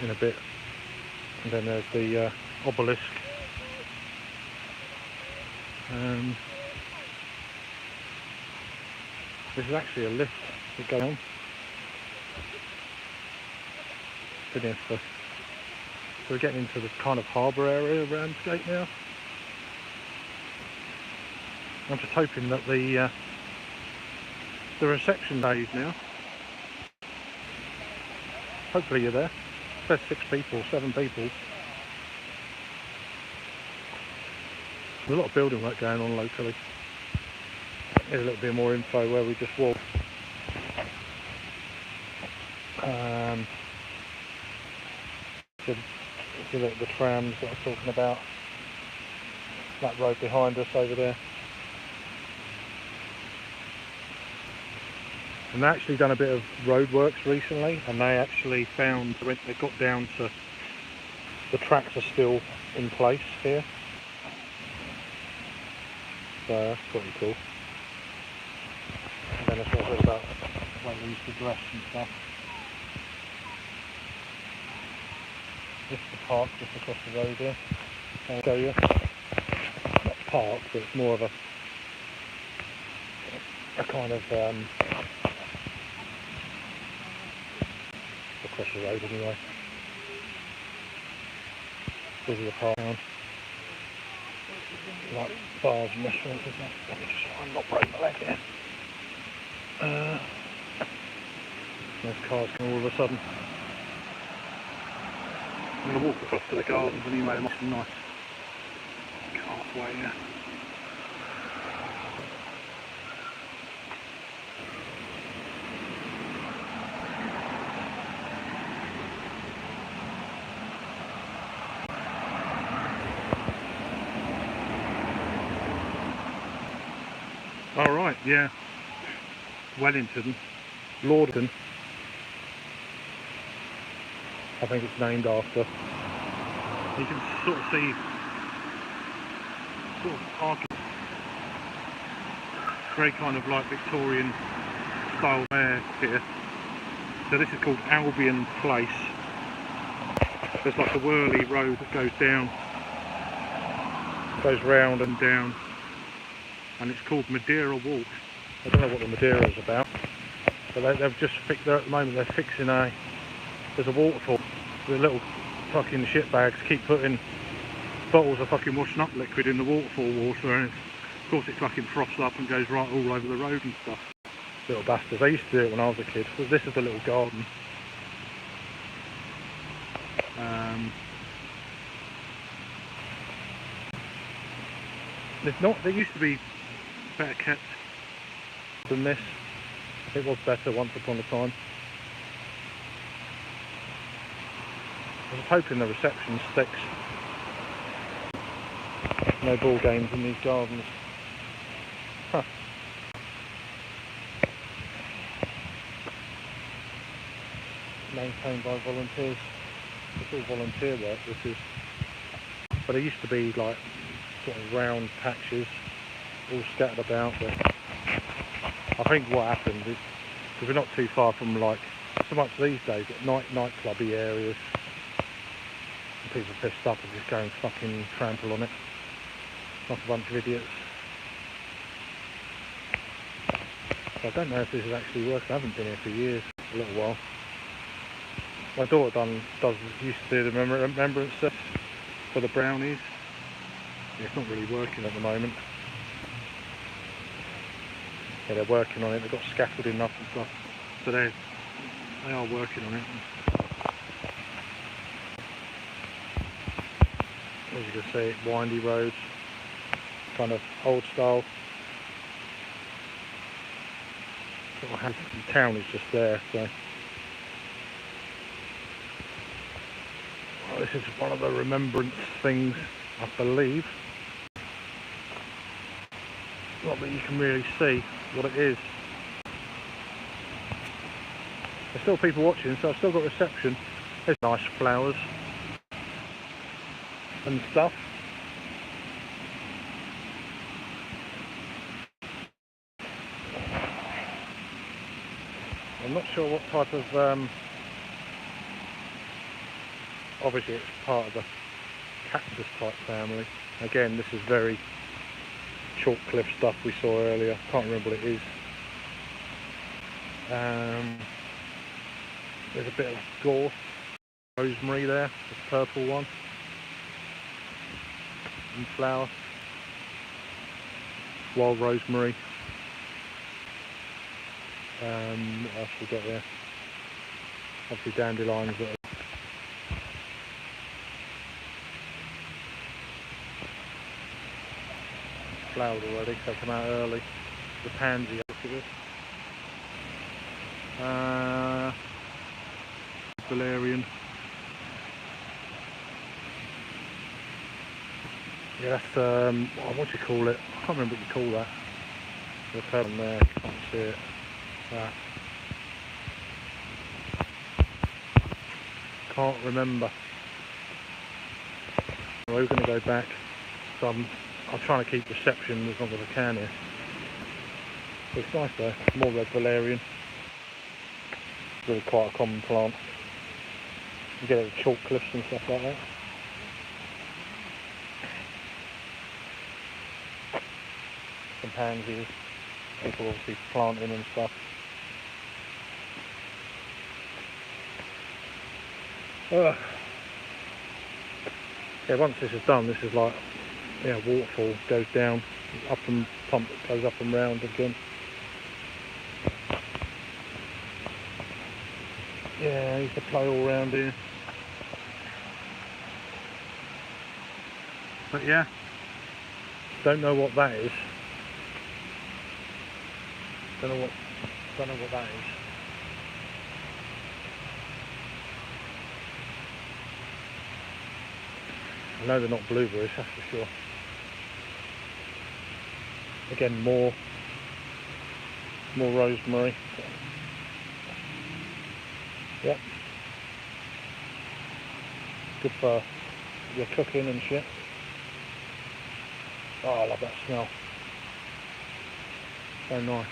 in a bit. And then there's the obelisk. This is actually a lift that goes on. Been here so we're getting into the kind of harbour area of Ramsgate now. I'm just hoping that the reception days now. Hopefully you're there. There's 6 people, 7 people. There's a lot of building work going on locally. Here's a little bit more info where we just walked. The trams that I was talking about. That road behind us over there. And they actually done a bit of roadworks recently, and they actually found when they got down to the tracks are still in place here. So that's pretty cool. And then it's all about when they used to dress and stuff. This is the park just across the road here. I'll show you. Not park, but it's more of a kind of across the road anyway. This is the park now. Like bars and restaurants and stuff. Let me just try and not break my leg here. There's cars coming all of a sudden. I'm going to walk across to the gardens anyway, there must be nice pathway here. Alright, yeah. Wellington, Lorden, I think it's named after. You can sort of see sort of architecture, very kind of like Victorian style there here. So this is called Albion Place. There's like a whirly road that goes down, goes round and down, and it's called Madeira Walk. I don't know what the Madeira is about, but they've just fixed there at the moment. They're fixing there's a waterfall. The little fucking shitbags keep putting bottles of fucking washing up liquid in the waterfall water, and of course it fucking froths up and goes right all over the road and stuff. Little bastards. I used to do it when I was a kid. This is the little garden. There used to be better kept than this. It was better once upon a time. I was hoping the reception sticks. No ball games in these gardens. Huh. Maintained by volunteers. It's all volunteer work, this is. But there used to be like sort of round patches all scattered about, but I think what happened is, because we're not too far from like so much these days, nightclubby areas, and people are pissed up and just go and fucking trample on it like a bunch of idiots. So I don't know if this is actually working. I haven't been here for years, a little while. My daughter used to do the remembrance set for the brownies. Yeah, it's not really working at the moment. Yeah, they're working on it. They've got scaffolding up and stuff, so they are working on it. As you can see, windy roads, kind of old style. The town is just there, so. Well, this is one of the remembrance things, I believe. Not that you can really see what it is. There's still people watching, so I've still got reception. There's nice flowers and stuff. I'm not sure what type of obviously it's part of the cactus type family. Again, this is very chalk cliff stuff we saw earlier. Can't remember what it is. There's a bit of gorse, rosemary there, this purple one, and flower, wild rosemary. What else we got there? Obviously dandelions that are flowered already, so they come out early. The pansy, valerian. Yeah, that's what do you call it? I can't remember what you call that. The pebble there, can't see it. That. Can't remember. We're going to go back. So I'm trying to keep reception as long as I can here. But it's nice though. More red valerian. Really quite a common plant. You get it with chalk cliffs and stuff like that. Some pansies. People obviously planting and stuff. Yeah, once this is done, this is like, yeah, waterfall, goes down, up and pump, goes up and round again. Yeah, I used to play all around here. But yeah, don't know what that is. Don't know what that is. I know they're not blueberries, that's for sure. Again, more rosemary. Yep. Good for your cooking and shit. Oh, I love that smell. So nice.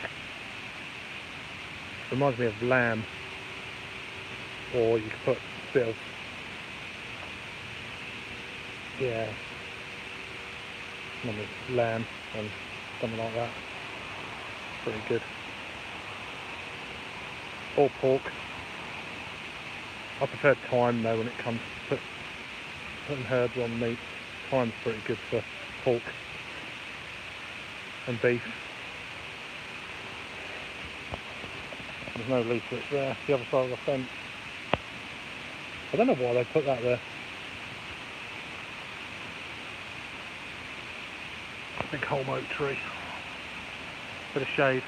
Reminds me of lamb. Or you could put a bit of, yeah, lamb and something like that. Pretty good. Or pork. I prefer thyme though when it comes to putting herbs on meat. Thyme's pretty good for pork and beef. There's no leaflets there, the other side of the fence. I don't know why they put that there. Big holm oak tree. Bit of shade.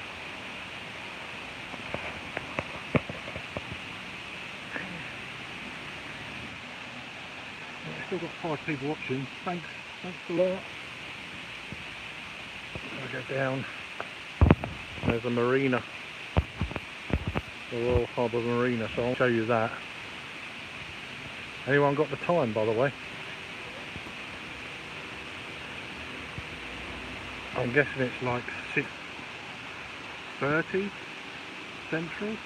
Still got 5 people watching. Thanks a lot. I'll go down. There's a marina. The Royal Harbour Marina, so I'll show you that. Anyone got the time, by the way? I'm guessing it's like 6:30 Central.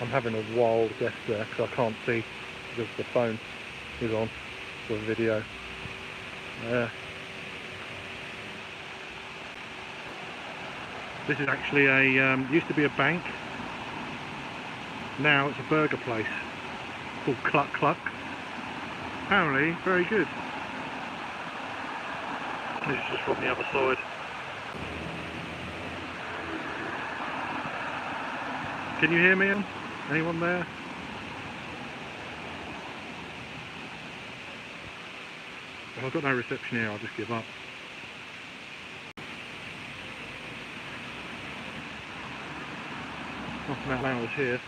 I'm having a wild guess there because I can't see because the phone is on for video. This is actually a used to be a bank. Now it's a burger place called Cluck Cluck. Apparently very good. This is just from the other side. Can you hear me? Anyone there? If I've got no reception here, I'll just give up. Nothing that loud here.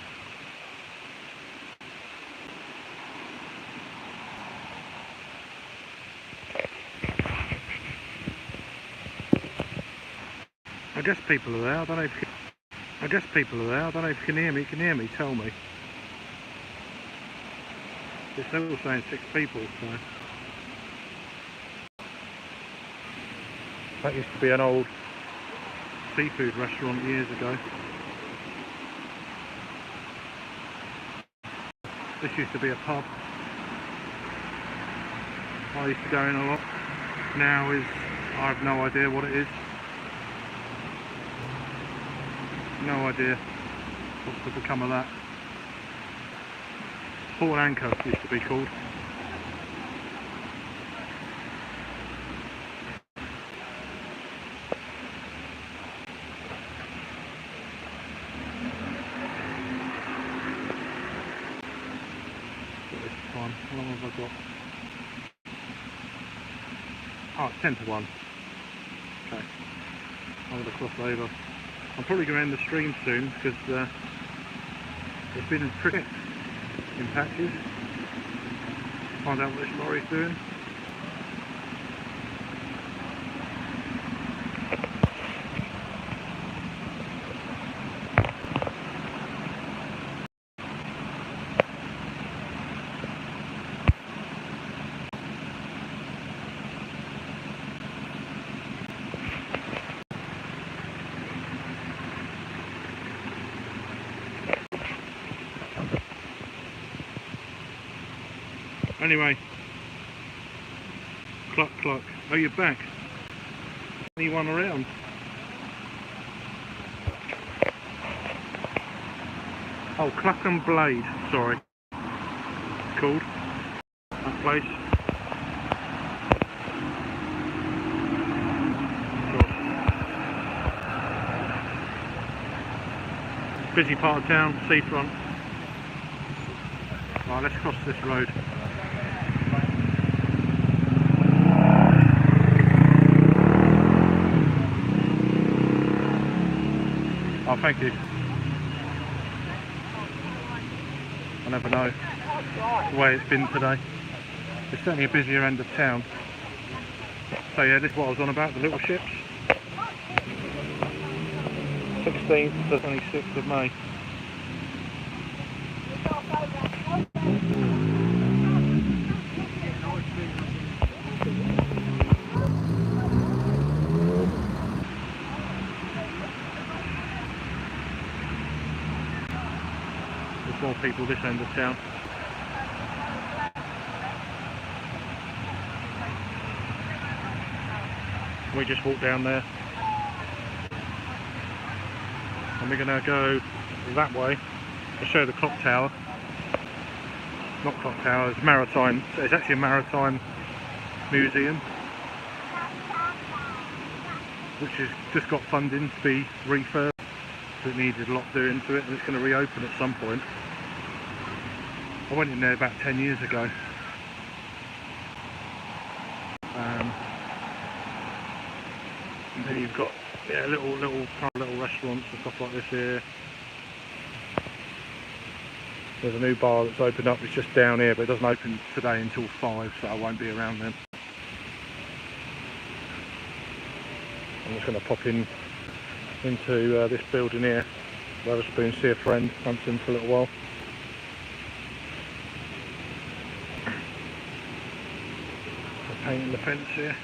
I guess people are there. I don't know if you can hear me. Can you hear me? Tell me. It's still saying 6 people. So. That used to be an old seafood restaurant years ago. This used to be a pub. I used to go in a lot. Now I have no idea what it is. No idea what's become of that. Port Anchor used to be called. How long have I got? Oh, it's 10 to 1. Okay. I'm going to cross over. I'm probably going to end the stream soon because it's been pretty. in patches. Find out what this lorry's doing. Anyway, cluck cluck. Oh, you're back. Anyone around? Oh, Cluck and Blade, sorry. It's called that place. Sure. Busy part of town, seafront. Right, let's cross this road. Oh, thank you. I never know the way it's been today. It's certainly a busier end of town. So yeah, this is what I was on about, the little ships. 16th to 26th of May. There's more people this end of town. We just walked down there. And we're going to go that way to show the clock tower. Not clock tower, it's Maritime. So it's actually a Maritime museum, which has just got funding to be refurbed. So it needed a lot doing to it, and it's going to reopen at some point. I went in there about 10 years ago. And then you've got little restaurants and stuff like this here. There's a new bar that's opened up, it's just down here, but it doesn't open today until 5, so I won't be around then. I'm just going to pop into this building here, Wetherspoon, see a friend, Dumpton for a little while. They're painting the fence here.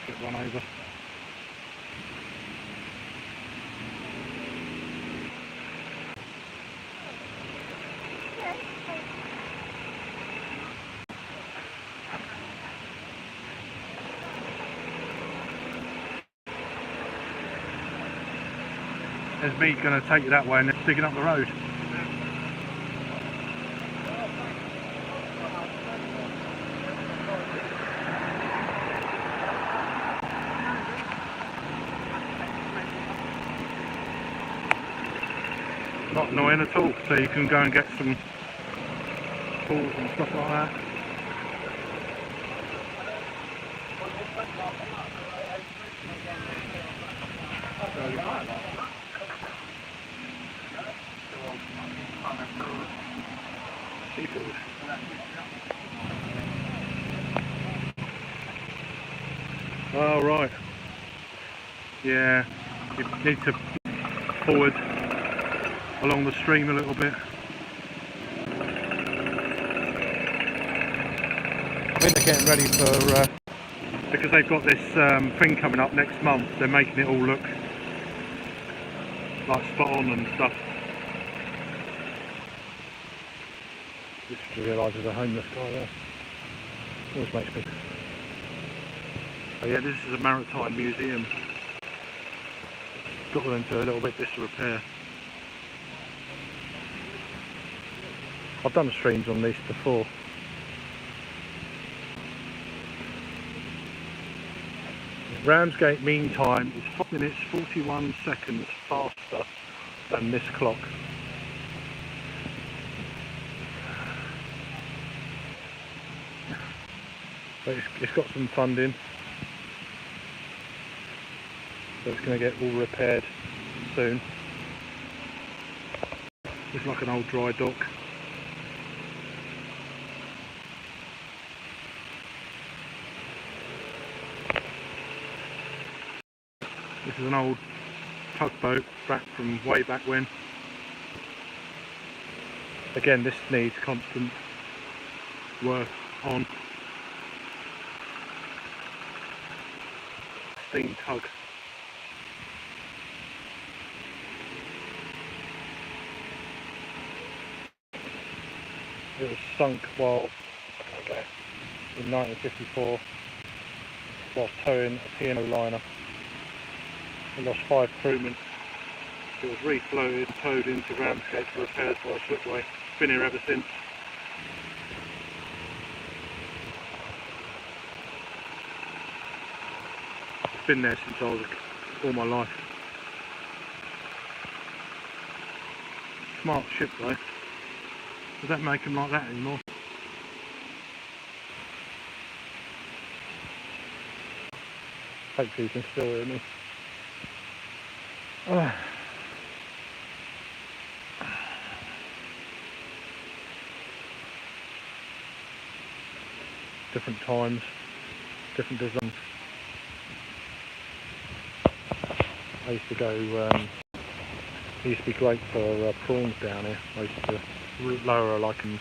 Get run over. There's me going to take you that way and then digging up the road. Not annoying at all, so you can go and get some tools and stuff like that. Seafood. Oh right. Yeah, you need to forward along the stream a little bit. I think they're getting ready for because they've got this thing coming up next month. They're making it all look like spot on and stuff. Just realised there's a homeless guy there. Always makes me. Oh yeah, this is a Maritime museum. Got them into a little bit disrepair. I've done streams on these before. Ramsgate mean time is 5 minutes 41 seconds faster than this clock. but it's got some funding, so it's going to get all repaired soon. It's like an old dry dock. This is an old tugboat back from way back when. Again, this needs constant work on. Steam tug. It was sunk in 1954 whilst towing a P&O liner. It lost 5 crewmen. It was refloated and towed into Ramsgate for repairs by a slipway. It's been here ever since. It's been there since I was all my life. Smart ship though. Does that make them like that anymore? Hopefully you can still hear me. Different times, different designs. I used to go, it used to be great for prawns down here. I used to lower like them.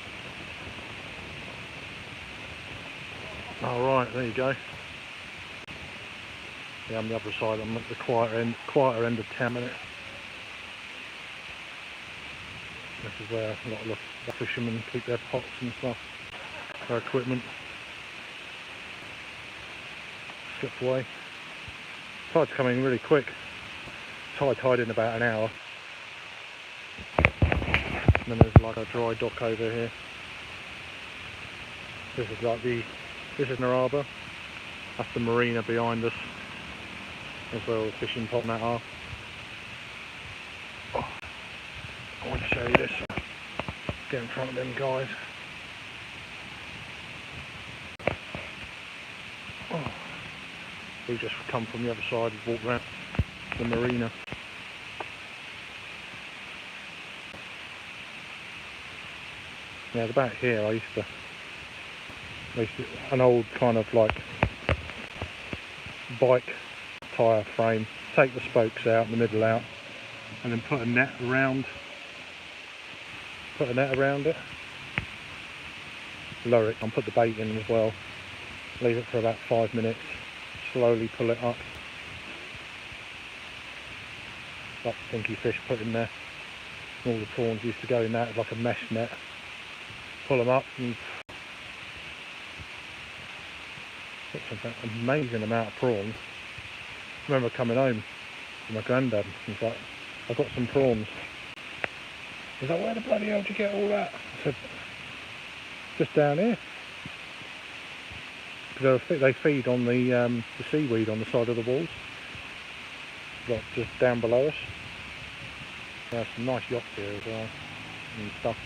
Alright, there you go. Yeah, on the other side, I'm at the quieter end of town minute. This is where a lot of the fishermen keep their pots and stuff, their equipment. Slipped away. Tide's coming really quick. Tide in about an hour. And then there's like a dry dock over here. This is the harbour. That's the marina behind us. That's where all the fishing pot and that are. Oh, I want to show you this. Get in front of them guys. Oh. We just come from the other side and walk around the marina. Yeah, the back here I used to an old kind of like bike tyre frame, take the spokes out and the middle out and then put a net around it, lower it and put the bait in as well, leave it for about 5 minutes, slowly pull it up, like stinky fish put in there. All the prawns used to go in that, like a mesh net, pull them up and such an amazing amount of prawns. I remember coming home with my granddad and he's like, I've got some prawns. He's like, where the bloody hell did you get all that? I said, just down here. Because they feed on the seaweed on the side of the walls, like just down below us. There's some nice yachts here as well and stuff.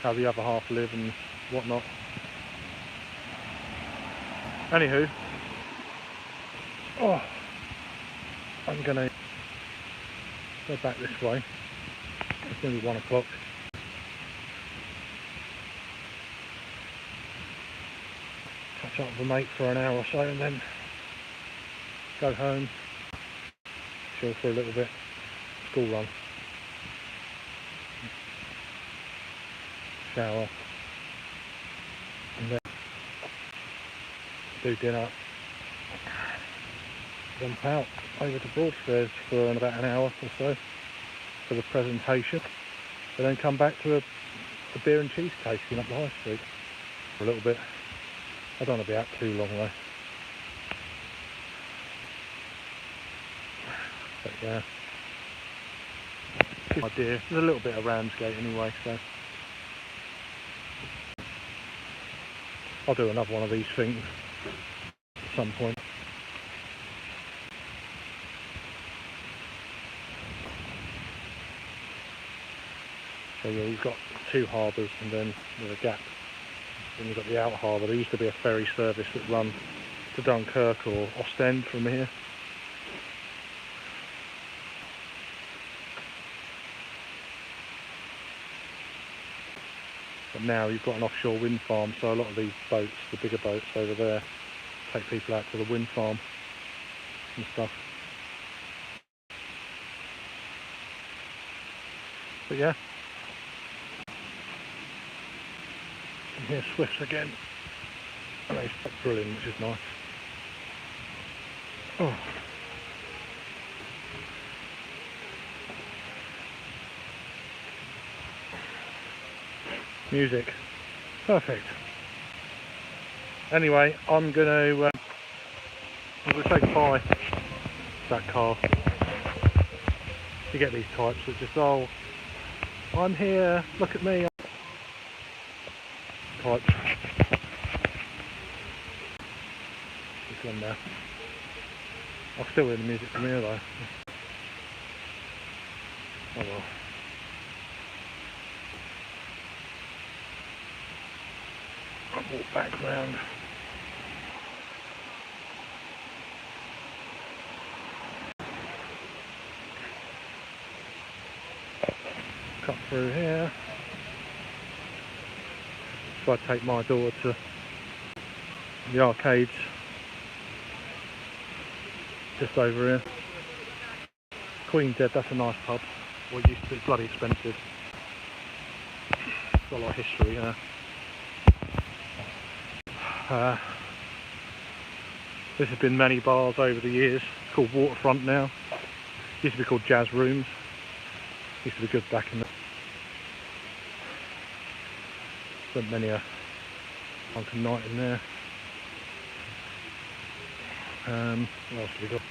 How the other half live and whatnot. Anywho, I'm gonna go back this way. It's nearly 1 o'clock. Catch up with a mate for an hour or so and then go home, chill for a little bit, school run, shower, and then do dinner, jump out over to Broadstairs for about an hour or so for the presentation, and then come back to a beer and cheese tasting up the high street for a little bit. I don't want to be out too long though. But yeah, good idea. There's a little bit of Ramsgate anyway, so I'll do another one of these things at some point. So yeah, you've got 2 harbours and then with a gap Then you've got the out harbour. There used to be a ferry service that run to Dunkirk or Ostend from here. But now you've got an offshore wind farm, so a lot of these boats, the bigger boats over there, take people out to the wind farm and stuff. But yeah, and here's swifts again, and they stop drilling, which is nice. Oh. Music, perfect. Anyway, I'm gonna say goodbye to that car. You get these types that just, oh, I'm here, look at me. Types. It's gone now. I'll still hear the music from here though. Oh well. I'll walk back round. Cut through here. So I take my daughter to the arcades just over here. Queen's Dead, that's a nice pub. Well, it used to be bloody expensive. It's got a lot of history, you know. This has been many bars over the years. It's called Waterfront now. Used to be called Jazz Rooms. Used to be good back in the... Spent many a drunken night in there. What else have we got?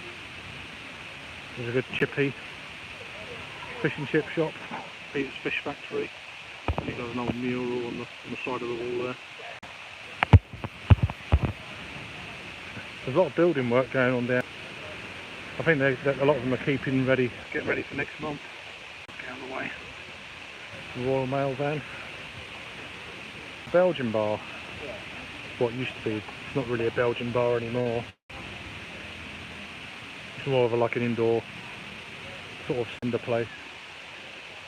There's a good chippy fish and chip shop. Peter's Fish Factory. I think there's an old mural on the side of the wall there. There's a lot of building work going on there. I think a lot of them are getting ready for next month. Get out of the way. The Royal Mail van. Belgian bar. What used to be. It's not really a Belgian bar anymore. It's more of like an indoor sort of cinder place.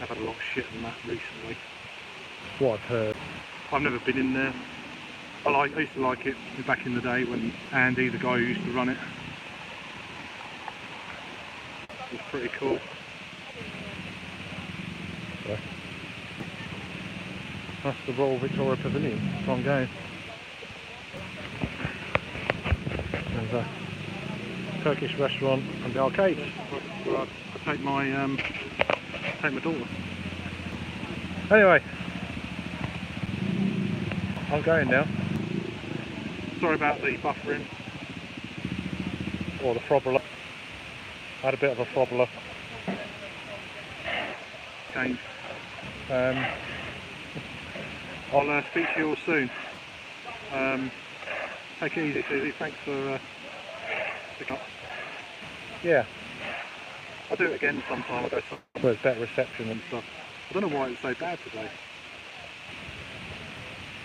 I've had a lot of shit on that recently. What I've heard. I've never been in there. I used to like it back in the day when Andy, the guy who used to run it, it was pretty cool. So, that's the Royal Victoria Pavilion. That's where I'm going. There's a Turkish restaurant and the arcades where I take my daughter. Anyway, I'm going now. Sorry about the buffering or the throbbler. I had a bit of a throbbler. Okay. I'll speak to you all soon. Take it easy, Susie. Thanks for picking up. Yeah, I'll do it again sometime. I'll go somewhere where there's better reception and stuff. I don't know why it's so bad today.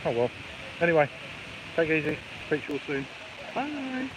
Oh well. Anyway, take it easy. Speak to you all soon. Bye.